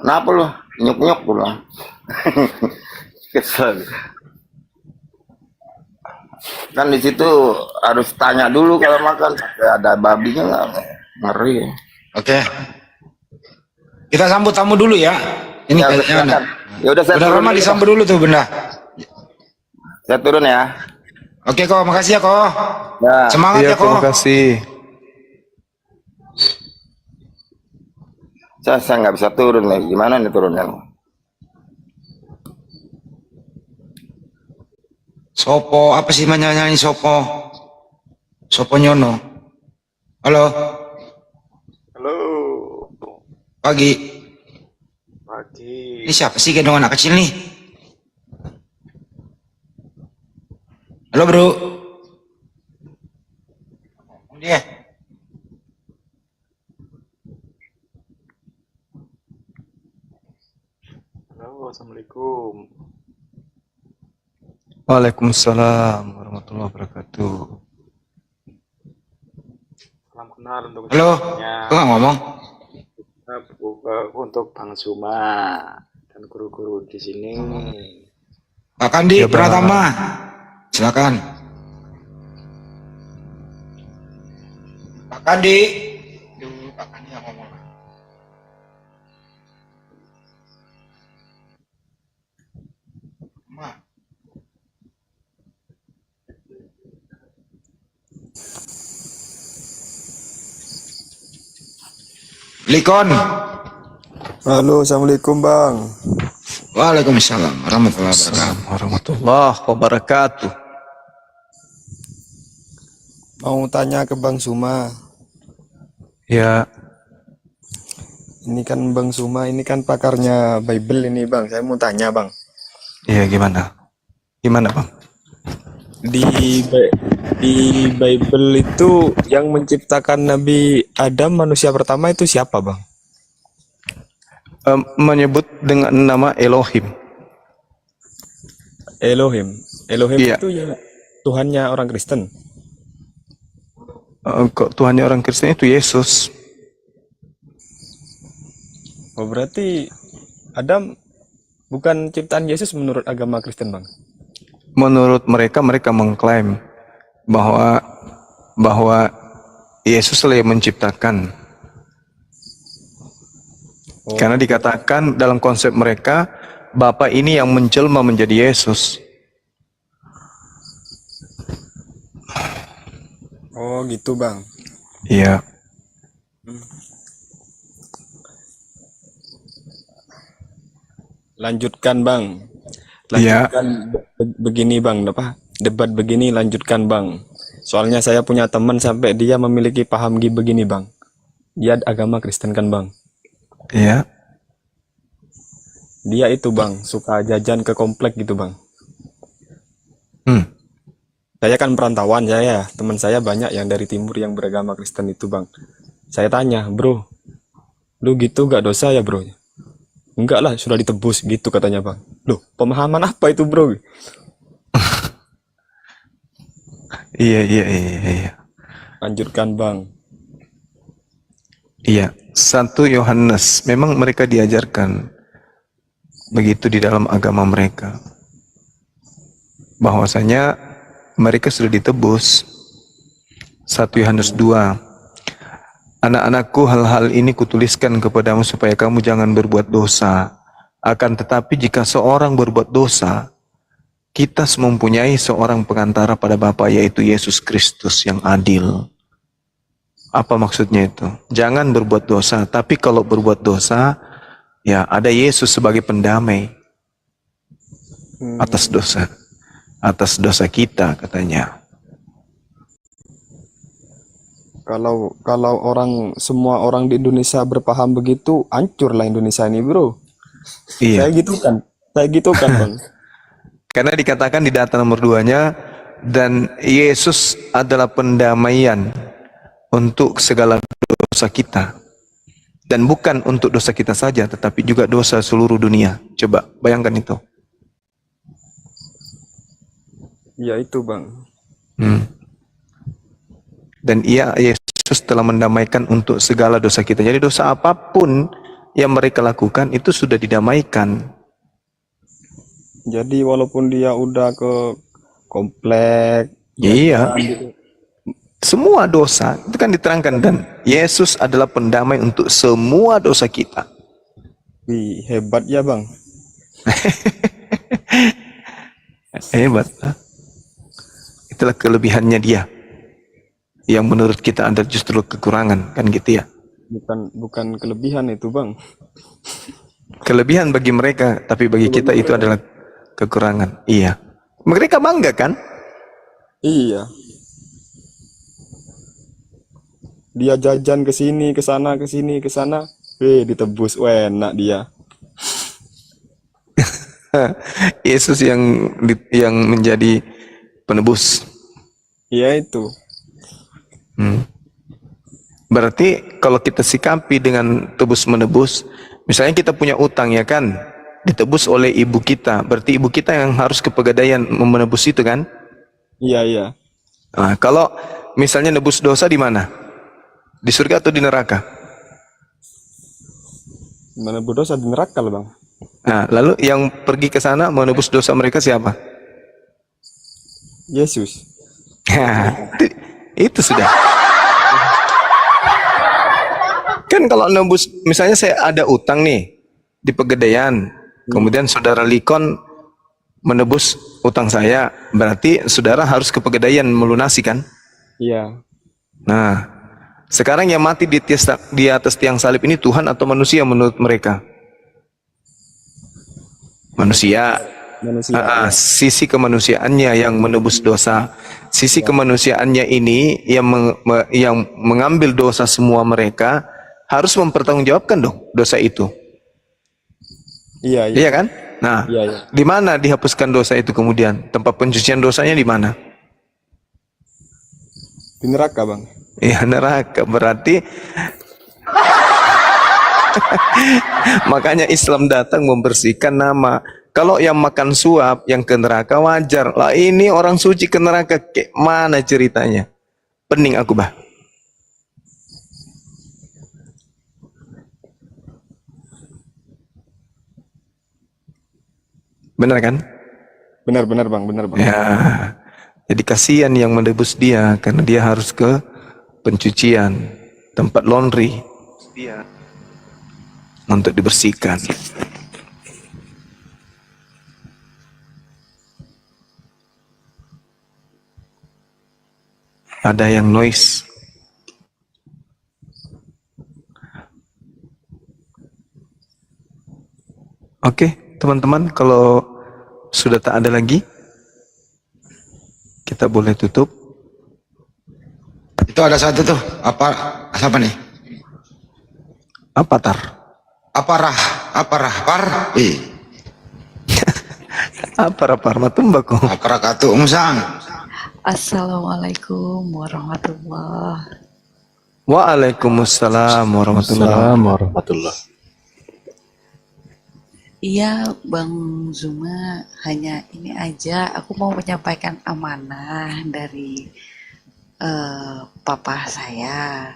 Kenapa lu? Nyuk-nyuk pulang. Kesel. Kan di situ harus tanya dulu kalau makan. Ada babinya nggak? Ngeri. Oke. Kita sambut tamu dulu ya. Ini Ya, kayaknya silakan. Ya udah saya Bunda turun Roma dulu, disambut dulu tuh benda. Saya turun ya. Oke kok, makasih ya kok. Ya. Semangat Iya, ya kok. terima kasih. Saya nggak bisa turun nih. Gimana nih turunnya? Sopo apa sih nyanyi Sopo? Sopo Nyono. Halo, Halo. pagi. Pagi. Ini siapa sih gendong anak kecil nih? Halo bro. Dia. Halo, assalamualaikum. Waalaikumsalam warahmatullahi wabarakatuh. Salam kenal untuk Halo. semuanya. Kok nggak ngomong? Untuk Bang Suma dan guru-guru di sini. Pak Kandi Ya, Bang. Pratama. Silakan. Pak Kandi. Duh, Pak Kandi nggak ngomong. Ma. Likon. Halo, assalamualaikum Bang. Waalaikumsalam warahmatullahi wabarakatuh. Warahmatullahi wabarakatuh. Mau tanya ke Bang Suma. Ya, Ini kan Bang Suma, ini kan pakarnya Bible ini Bang. Saya mau tanya Bang. iya gimana? Gimana bang? Di Bible itu yang menciptakan Nabi Adam manusia pertama itu siapa Bang? Menyebut dengan nama Elohim. Elohim. Elohim Iya. itu ya Tuhannya orang Kristen. Kok Tuhannya orang Kristen itu Yesus? Oh, berarti Adam bukan ciptaan Yesus menurut agama Kristen Bang. Menurut mereka, mereka mengklaim bahwa Yesus lah yang menciptakan. Karena dikatakan dalam konsep mereka, Bapa ini yang menjelma menjadi Yesus. Oh gitu Bang. Iya. Lanjutkan Bang. Iya. Lanjutkan begini Bang, apa? Debat begini lanjutkan Bang. Soalnya saya punya teman sampai dia memiliki paham begini Bang. Dia agama Kristen kan Bang. Iya. Dia itu Bang suka jajan ke komplek gitu Bang. Saya kan perantauan saya, teman saya banyak yang dari timur yang beragama Kristen itu Bang. Saya tanya, bro, lu gitu gak dosa ya bro? Enggak lah, sudah ditebus gitu katanya Bang. Loh, pemahaman apa itu bro? Iya. Lanjutkan Bang. Iya. 1 Yohanes, memang mereka diajarkan begitu di dalam agama mereka. Bahwasanya mereka sudah ditebus. 1 Yohanes 2. Anak-anakku, hal-hal ini kutuliskan kepadamu supaya kamu jangan berbuat dosa. Akan tetapi jika seorang berbuat dosa, kita mempunyai seorang pengantara pada Bapa, yaitu Yesus Kristus yang adil. Apa maksudnya itu? Jangan berbuat dosa, tapi kalau berbuat dosa, ya ada Yesus sebagai pendamai atas dosa kita, katanya. Kalau semua orang di Indonesia berpaham begitu, hancurlah Indonesia ini bro. Iya. Saya gitu kan Bang. Karena dikatakan di data nomor 2-nya, dan Yesus adalah pendamaian untuk segala dosa kita. Dan bukan untuk dosa kita saja, tetapi juga dosa seluruh dunia. Coba bayangkan itu. Ya itu Bang. Dan Yesus telah mendamaikan untuk segala dosa kita. Jadi dosa apapun yang mereka lakukan itu sudah didamaikan. Jadi walaupun dia udah ke komplek, Iya. Semua dosa itu kan diterangkan, dan Yesus adalah pendamai untuk semua dosa kita. wih, hebat ya Bang. Hebat. Itulah kelebihannya dia. Yang menurut kita adalah justru kekurangan, kan gitu ya. Bukan kelebihan itu Bang. Kelebihan bagi mereka, tapi bagi kita itu adalah kekurangan. Iya. Mereka bangga kan? Iya. Dia jajan ke sini, ke sana, ke sini, ke sana. Ditebus. Wah, enak dia. Yesus yang menjadi penebus. Iya itu. Berarti kalau kita sikapi dengan tebus menebus, misalnya kita punya utang ya kan, ditebus oleh ibu kita, berarti ibu kita yang harus ke Pegadaian menebus itu kan? Iya, iya. Nah, kalau misalnya nebus dosa di mana? Di surga atau di neraka? Menebus dosa di neraka loh, Bang. Nah, lalu yang pergi ke sana menebus dosa mereka siapa? Yesus. Itu sudah. Kan kalau nebus, misalnya saya ada utang nih di Pegadaian, kemudian saudara Likon menebus utang saya, berarti saudara harus ke Pegadaian melunasi kan? Iya. Nah, sekarang yang mati di atas tiang salib ini Tuhan atau manusia menurut mereka? Manusia. Manusia. Sisi kemanusiaannya yang menebus dosa. Sisi kemanusiaannya ini yang mengambil dosa semua mereka harus mempertanggungjawabkan dong dosa itu. Iya, iya. Iya kan? Nah, Iya, iya. di mana dihapuskan dosa itu kemudian? Tempat pencucian dosanya di mana? Di neraka, Bang. Ya neraka, berarti makanya Islam datang membersihkan nama. Kalau yang makan suap yang ke neraka wajar lah, ini orang suci ke neraka, kayak mana ceritanya? Pening aku bah. Benar kan? Benar, benar, Bang. Benar, Bang. Ya, jadi kasihan yang menebus dia karena dia harus ke pencucian, tempat laundry dia untuk dibersihkan. Ada yang noise. Oke, teman-teman, kalau sudah tak ada lagi, kita boleh tutup. Itu ada satu tuh, apa nih? Apa tar? Apa rahpar? Apa rapar matumbako? Apa rakatu musang? Assalamualaikum warahmatullahi. Waalaikumsalam warahmatullahi. Iya, Bang Zuma, hanya ini aja. Aku mau menyampaikan amanah dari papa saya.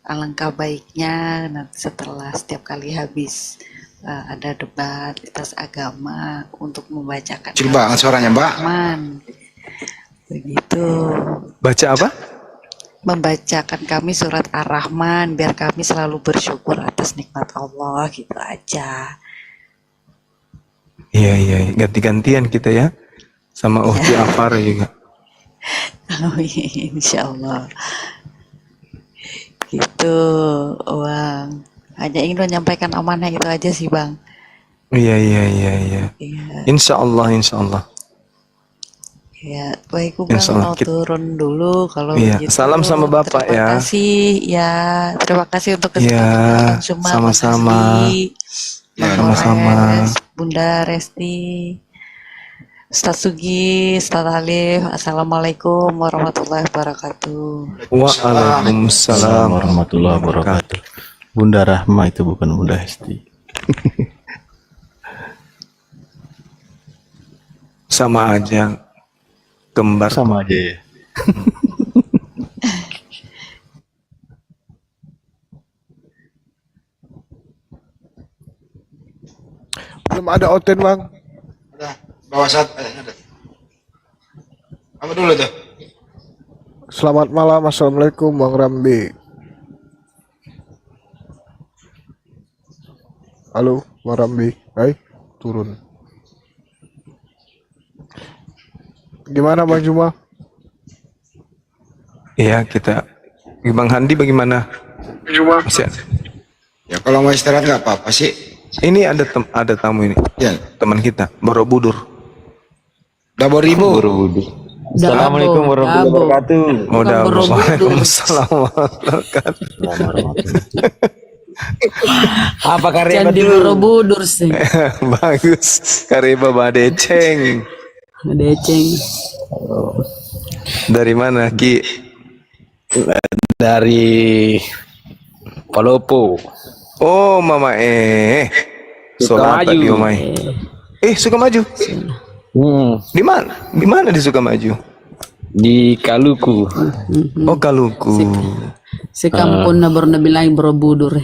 Alangkah baiknya nanti setelah setiap kali habis ada debat atas agama untuk membacakan. Kecil banget suaranya, Mbak. Begitu. Baca apa? Membacakan kami surat Ar-Rahman biar kami selalu bersyukur atas nikmat Allah, gitu aja. Iya, ganti-gantian kita ya, sama Uhti Afar juga. Amin, insyaallah. Gitu, Bang. Hanya ingin menyampaikan amanah itu aja sih, Bang. Iya. Iya. Insya Allah. Ya, baik, Bang, mau turun dulu kalau Iya. begitu. Salam sama Bapak terima ya. kasih ya, terima kasih untuk Iya, kesempatan Cuma sama-sama. Bang Sama-sama. Mores, Bunda Resti, Ustaz Sugi, Ustaz Alif. Assalamualaikum warahmatullahi wabarakatuh. Waalaikumsalam warahmatullahi wabarakatuh. Bunda Rahma itu bukan Bunda Hesti. Sama aja, kembar. Sama aja ya. Belum ada Oten, Bang. Bawa satu. Ada. Apa dulu tuh? Selamat malam, Assalamualaikum Bang Rambi. Halo, Bang Rambi. Hai, turun. Gimana Bang Juma? Iya, kita. Bang Handi bagaimana? Juma. Masih ada? Ya kalau mau istirahat nggak apa-apa sih. Ini ada tamu ini. Ya. Teman kita, Borobudur. Dabo ribu. Borobudur. Assalamualaikum warahmatullahi wabarakatuh. Waalaikumsalam warahmatullahi Apa karya Candi betul? Borobudur sih. Bagus. Kareba Badeceng. Deceng. Dari mana, Ki? Dari Palopo. Oh, Mama Sholat Sukamaju. di Omai. Sukamaju. Di mana? Di mana di Sukamaju? Di Kaluku. Oh, Kaluku. Sekampung na baru nabilang Borobudur.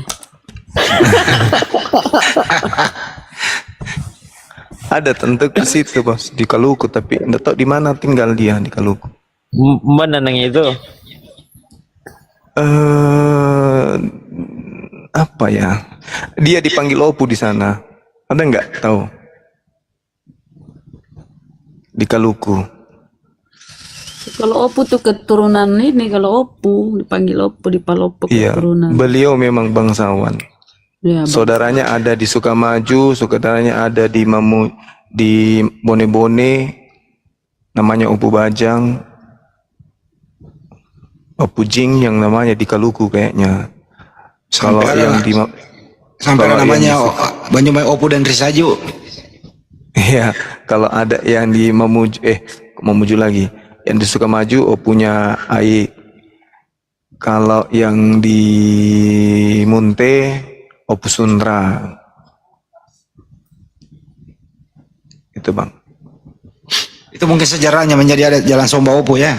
Ada tentu ke situ, Bos, di Kaluku, tapi enggak tahu di mana tinggal dia di Kaluku. Mana nang itu? Apa ya? Dia dipanggil Opu di sana. Ada nggak tahu? Di Kaluku. Kalau Opu tuh keturunan ini, kalau Opu dipanggil Opu di Palopo Iya, keturunan. beliau memang bangsawan. Ya, Saudaranya ada di Sukamaju, saudaranya ada di di Bone-Bone, namanya Opu Bajang. Opu Jing yang namanya di Kaluku kayaknya. Kalau yang di Sampai kalau namanya yang Banyumai Opu dan Risaju. Iya, kalau ada yang di Mamuju lagi. Yang di Sukamaju Opunya Ai. Kalau yang di Munte Opu Sundra. Itu, Bang. Itu mungkin sejarahnya menjadi ada Jalan Somba Opu ya.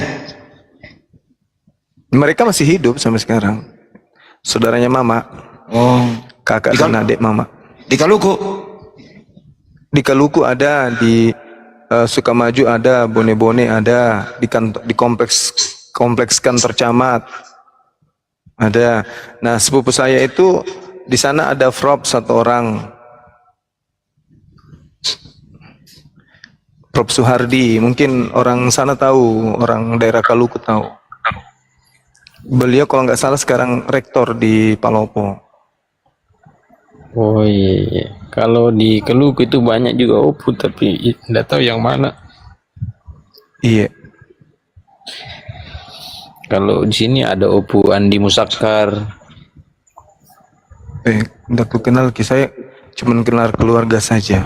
Mereka masih hidup sampai sekarang. Saudaranya Mama. Oh, Kakak dan adik Mama. di Kaluku. Di Kaluku ada, di Sukamaju ada, Bone-Bone ada, di kompleks kantor camat ada. Nah, sepupu saya itu di sana ada Prop 1 orang, Prop Suhardi. Mungkin orang sana tahu, orang daerah Kaluku tahu. Beliau kalau nggak salah sekarang rektor di Palopo. Oh iya. Kalau di Kaluku itu banyak juga Opu, tapi tidak tahu yang mana. Iya. Kalau di sini ada Opu Andi Musakkar. Udah aku kenal, saya cuma kenal keluarga saja.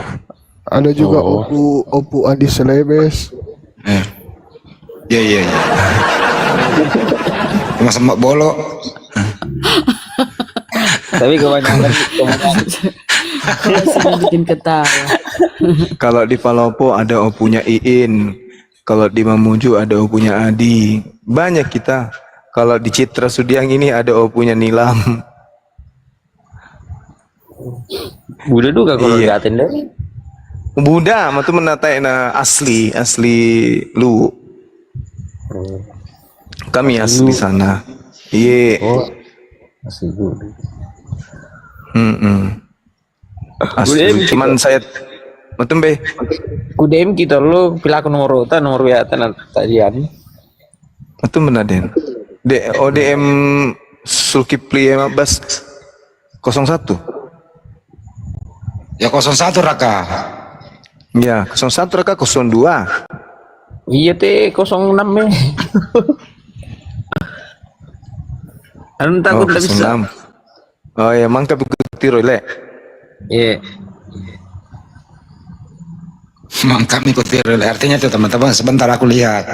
Ada juga Opu Adi Selebes. Iya. Mas Mbak Bolo. Tapi kebanyakan bikin ketawa. Kalau di Palopo ada Opunya Iin. Kalau di Mamuju ada Opunya Adi. Banyak kita. Kalau di Citra Sudiang ini ada Opunya Nilam. Buddha juga kalau Iya. nggak deh. Buddha, matu menatai na asli lu. Kami asli sana. Iya. Oh, masih Buddha. Asli. Cuman saya betul be. Kudem kita lo pilih nomor WA tanah tadian. Betul benar Den. ODM Sulkipli Bas 01. Ya 01 Raka. Ya 01 Raka 02. Iya teh 06 Anu takut tidak bisa. 06. Oh ya, mangkap tiro le. Iya. Mangkap ikuti artinya tuh teman-teman, sebentar aku lihat.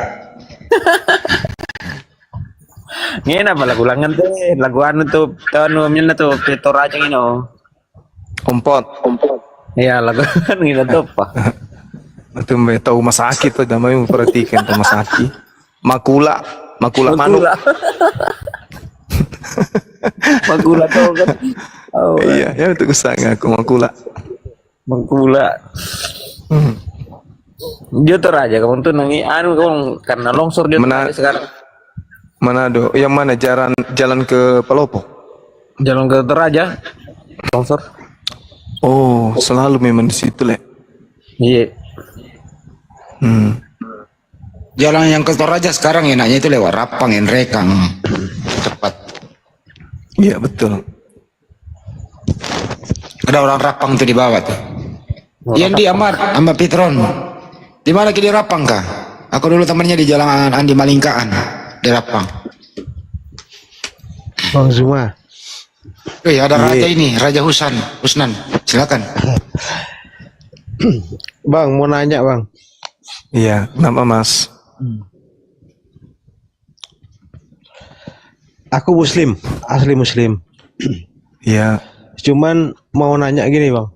Ini apa lagu langan teh? Lagu anu tuh minna tuh Petor aja ini. Kompot. Iya, lagu kan gitu tuh apa? Itu mbak tahu Masaki tuh, damai memperhatikan tuh Masaki. Makula manuk. Makula tuh kan. Oh, Iya, ya itu kesana aku Makula. Dia tuh aja kamu tuh nangi anu kamu karena longsor dia sekarang. Manado, yang mana jalan ke Palopo? Jalan ke Toraja, longsor. Oh, selalu memang di situ le. Iya. Jalan yang ke Toraja sekarang enaknya itu lewat Rapang, Rekang. Cepat. Iya betul. Ada orang Rapang tuh di bawah tuh. Yang di Ahmad Petron. Di mana di Rapang kah? Aku dulu temannya di Jalan Andi Malingkaan di Rapang. Bang Zuma. Ada raja ini, Raja Husnan. Silakan. Bang, mau nanya bang. Iya, kenapa Mas? Aku muslim, asli muslim. Iya. Cuman mau nanya gini bang.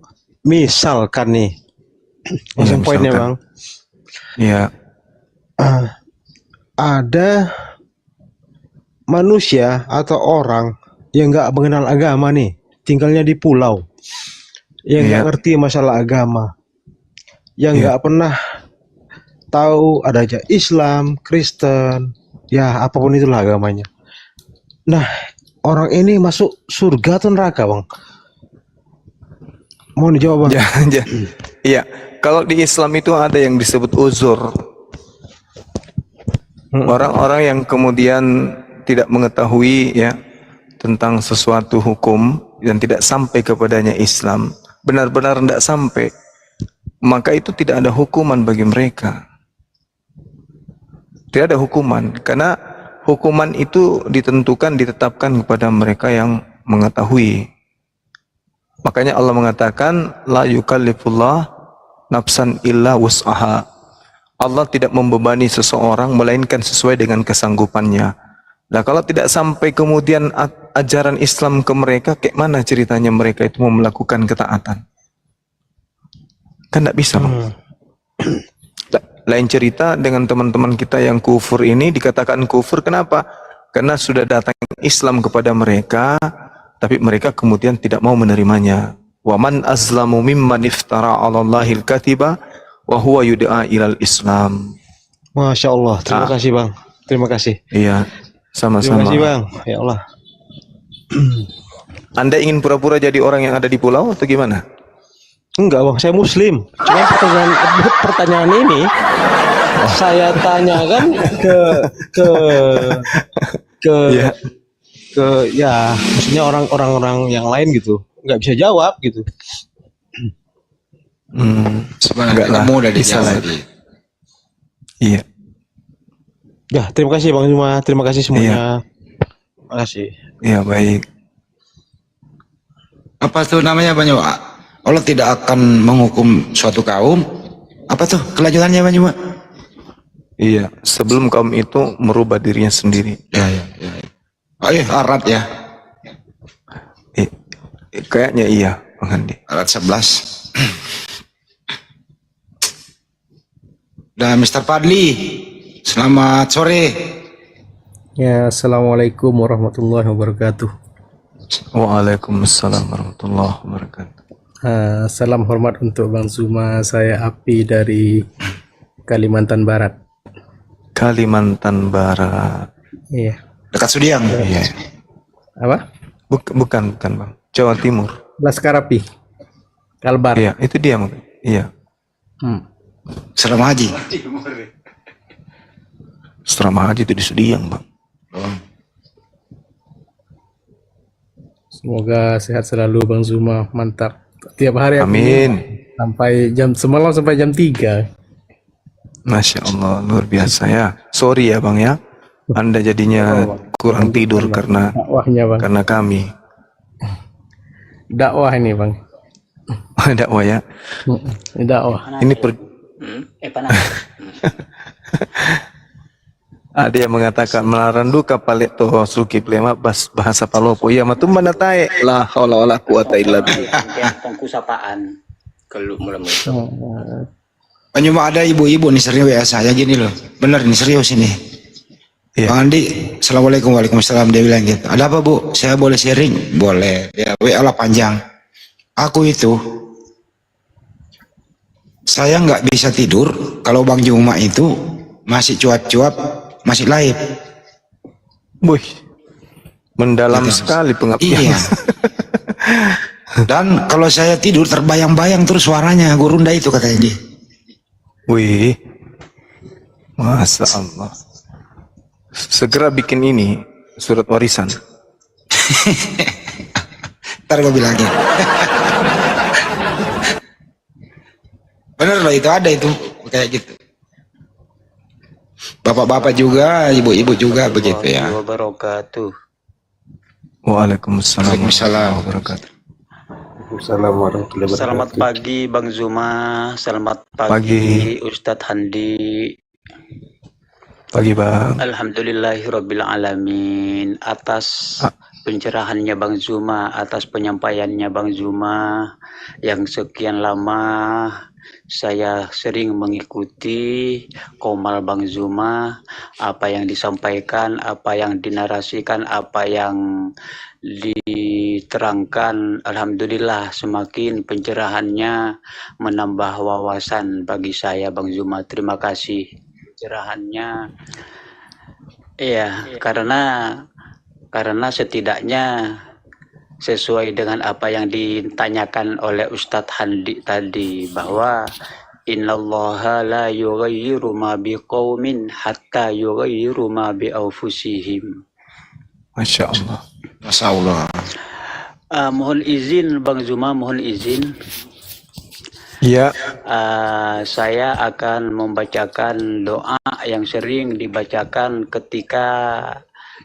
Misalkan nih, langsung poinnya bang. Iya. Ada manusia atau orang yang nggak mengenal agama nih, tinggalnya di pulau, yang nggak ngerti masalah agama, yang nggak pernah tahu ada aja Islam, Kristen, ya apapun itulah agamanya. Nah, orang ini masuk surga atau neraka, bang? Mohon dijawab, bang. Iya, kalau di Islam itu ada yang disebut uzur. Orang-orang yang kemudian tidak mengetahui tentang sesuatu hukum dan tidak sampai kepadanya Islam, benar-benar tidak sampai, maka itu tidak ada hukuman bagi mereka. Tidak ada hukuman, karena hukuman itu ditetapkan kepada mereka yang mengetahui. Makanya Allah mengatakan, la yukallifullah nafsan illa wus'aha. Allah tidak membebani seseorang melainkan sesuai dengan kesanggupannya. Nah, kalau tidak sampai kemudian ajaran Islam ke mereka, kayak mana ceritanya mereka itu mau melakukan ketaatan? Kan tidak bisa, Bang. Lain cerita dengan teman-teman kita yang kufur ini, dikatakan kufur, kenapa? Karena sudah datang Islam kepada mereka, tapi mereka kemudian tidak mau menerimanya. Wa man azlamu mimman iftara 'ala Allahil katiba wa huwa yud'a ilal Islam. Masya Allah, terima kasih bang, terima kasih. Iya, sama-sama. Terima kasih bang, ya Allah. Anda ingin pura-pura jadi orang yang ada di pulau atau gimana? Enggak bang, saya muslim. Cuma pertanyaan ini saya tanyakan ya maksudnya orang-orang yang lain gitu, nggak bisa jawab gitu. Sebenarnya nggak mudah dijawab. Iya. Ya, terima kasih Bang Zuma, terima kasih semuanya. Terima kasih. Iya, baik. Apa tuh namanya Bang Zuma? Allah tidak akan menghukum suatu kaum. Apa tuh kelanjutannya Bang Zuma? Iya, sebelum kaum itu merubah dirinya sendiri. Ya. Oh iya, Arad ya. Kayaknya iya, Bang Andi. Arad 11. Dan Mr. Padli, selamat sore. Ya, assalamualaikum warahmatullahi wabarakatuh. Waalaikumsalam warahmatullahi wabarakatuh. Salam hormat untuk Bang Zuma, saya Api dari Kalimantan Barat. Kalimantan Barat. Iya. Dekat Sudiang. Iya. Apa? Bukan Bang. Jawa Timur. Laskar Api. Kalbar. Iya, itu dia. Iya. Asrama haji. Asrama haji itu di Sudiang, Bang. Semoga sehat selalu Bang Zuma, mantap. Tiap hari amin. Sampai semalam sampai jam 3. Masya Allah, luar biasa ya. Sorry ya Bang ya, Anda jadinya kurang tidur karena dakwahnya, Bang. Karena kami. Dakwah ini Bang. Dakwah ya. Dakwah. Ini ada yang mengatakan melarandu kapalet toh suki plema bahasa Palopo. Iya, matum mana tae la haula wala quwata illa billah. Pengkusapaan kalau mulai-mulai. Cuma ada ibu-ibu nih sering WA saya gini loh. Bener nih serius ini. Bang Andi, assalamualaikum, waalaikumsalam. Dia bilang gitu. Ada apa Bu? Saya boleh sharing? Boleh. Dia WA lah panjang. Aku itu saya nggak bisa tidur kalau Bang Juma itu masih cuap-cuap, masih live. Wih, mendalam sekali pengabdian. Iya. Dan kalau saya tidur terbayang-bayang terus suaranya Gurunda itu katanya dia. Wih, Masya Allah. Segera bikin ini surat warisan. Ntar gue bilangin. Bener loh, itu ada itu kayak gitu. bapak-bapak juga, ibu-ibu juga begitu ya. Wabarakatuh. Waalaikumsalam Waalaikumsalam. warahmatullahi wabarakatuh. Assalamualaikum warahmatullahi Selamat wabarakatuh. pagi Bang Zuma, selamat Pagi. pagi Ustadz Handi. Pagi Bang. Alhamdulillahirabbil alamin atas pencerahannya Bang Zuma, atas penyampaiannya Bang Zuma yang sekian lama saya sering mengikuti komal Bang Zuma, apa yang disampaikan, apa yang dinarasikan, apa yang diterangkan. Alhamdulillah semakin pencerahannya menambah wawasan bagi saya Bang Zuma. Terima kasih pencerahannya. Iya, karena setidaknya sesuai dengan apa yang ditanyakan oleh Ustadz Handi tadi, bahwa innallaha la yughayyiru ma biqaumin hatta yughayyiru ma bi anfusihim. Masya Allah. Masya Allah. Mohon izin Bang Zuma, mohon izin. Iya. Saya akan membacakan doa yang sering dibacakan ketika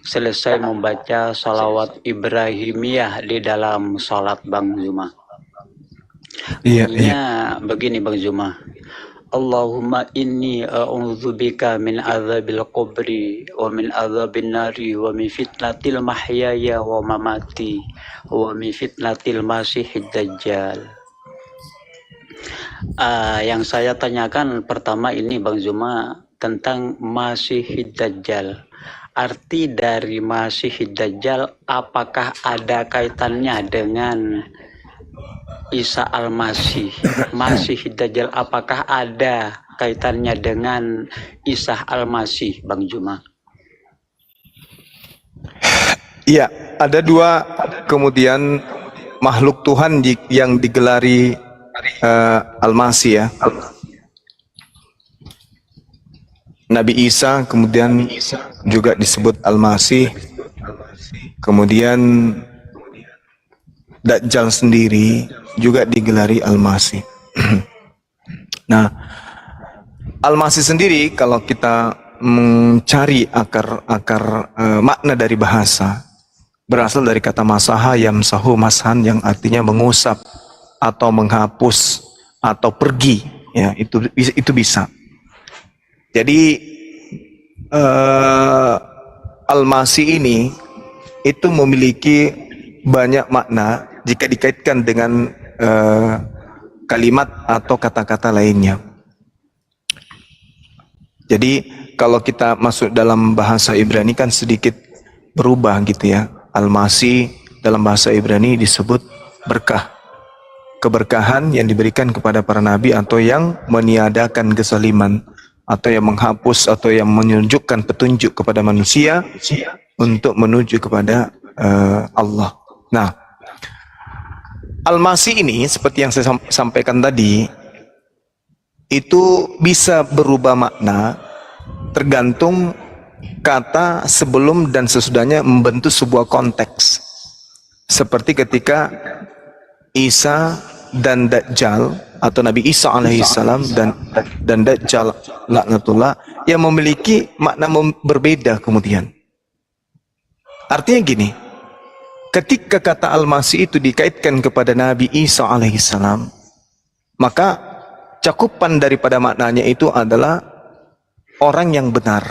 selesai membaca salawat Ibrahimiyah di dalam salat Bang Zuma. Iya, Bunyinya begini Bang Zuma. Allahumma inni a'udzubika min azabil qabri wa min azabin nari wa min fitnatil mahyaya wa mamati wa min fitnatil masihid dajjal. Yang saya tanyakan pertama ini Bang Zuma tentang Masihid Dajjal. Arti dari Masihid Dajjal, apakah ada kaitannya dengan Isa Al-Masih? Masihid Dajjal apakah ada kaitannya dengan Isa Al-Masih, Bang Zuma? Iya, ada dua kemudian makhluk Tuhan yang digelari Al-Masih ya. Nabi Isa kemudian juga disebut Al-Masih. Kemudian Dajjal sendiri juga digelari Al-Masih. Nah, Al-Masih sendiri kalau kita mencari akar makna dari bahasa, berasal dari kata masaha yamsahu mashan yang artinya mengusap atau menghapus atau pergi, ya itu bisa. Jadi Al-Masih ini itu memiliki banyak makna jika dikaitkan dengan kalimat atau kata-kata lainnya. Jadi kalau kita masuk dalam bahasa Ibrani kan sedikit berubah gitu ya. Al-Masih dalam bahasa Ibrani disebut berkah. Keberkahan yang diberikan kepada para nabi atau yang meniadakan kezaliman atau yang menghapus atau yang menunjukkan petunjuk kepada manusia untuk menuju kepada Allah. Nah, Al-Masih ini seperti yang saya sampaikan tadi itu bisa berubah makna tergantung kata sebelum dan sesudahnya membentuk sebuah konteks. Seperti ketika Isa dan Dajjal atau Nabi Isa alaihissalam dan Dajjal laknatullah yang memiliki makna berbeda kemudian. Artinya gini, ketika kata Al-Masih itu dikaitkan kepada Nabi Isa alaihissalam, maka cakupan daripada maknanya itu adalah orang yang benar.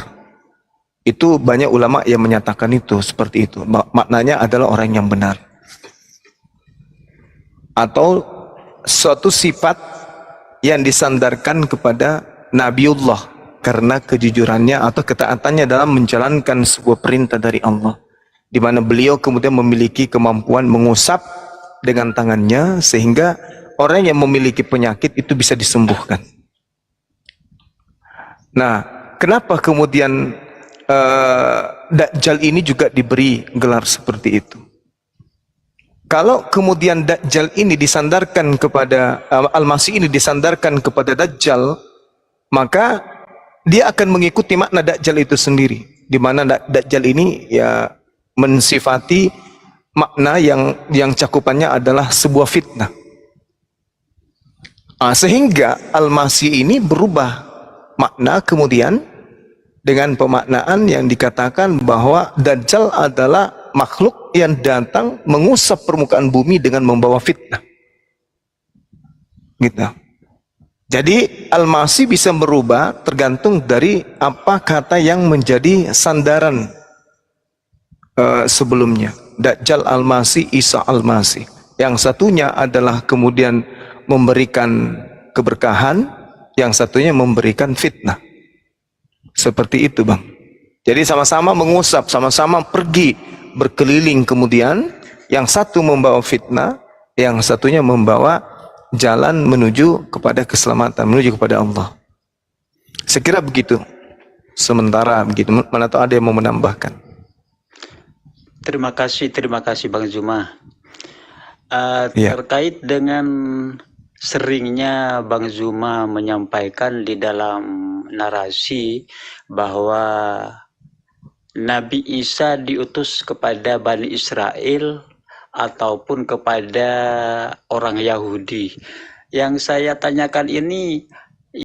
Itu banyak ulama yang menyatakan itu seperti itu. Maknanya adalah orang yang benar. Atau suatu sifat yang disandarkan kepada Nabiullah karena kejujurannya atau ketaatannya dalam menjalankan sebuah perintah dari Allah, di mana beliau kemudian memiliki kemampuan mengusap dengan tangannya sehingga orang yang memiliki penyakit itu bisa disembuhkan. Nah, kenapa kemudian Dajjal ini juga diberi gelar seperti itu? Kalau kemudian Dajjal ini disandarkan kepada Al-Masih ini disandarkan kepada Dajjal, maka dia akan mengikuti makna Dajjal itu sendiri, di mana Dajjal ini ya mensifati makna yang cakupannya adalah sebuah fitnah. Sehingga Al-Masih ini berubah makna kemudian dengan pemaknaan yang dikatakan bahwa Dajjal adalah makhluk yang datang mengusap permukaan bumi dengan membawa fitnah. Gitu. Jadi Al-Masih bisa berubah tergantung dari apa kata yang menjadi sandaran sebelumnya. Dajjal Al-Masih, Isa Al-Masih. Yang satunya adalah kemudian memberikan keberkahan, yang satunya memberikan fitnah. Seperti itu, Bang. Jadi sama-sama mengusap, sama-sama pergi berkeliling, kemudian yang satu membawa fitnah, yang satunya membawa jalan menuju kepada keselamatan, menuju kepada Allah. Sekira begitu. Sementara begitu. Mana tahu ada yang mau menambahkan. Terima kasih Bang Zuma. Iya. Terkait dengan seringnya Bang Zuma menyampaikan di dalam narasi bahwa Nabi Isa diutus kepada Bani Israel ataupun kepada orang Yahudi. Yang saya tanyakan ini,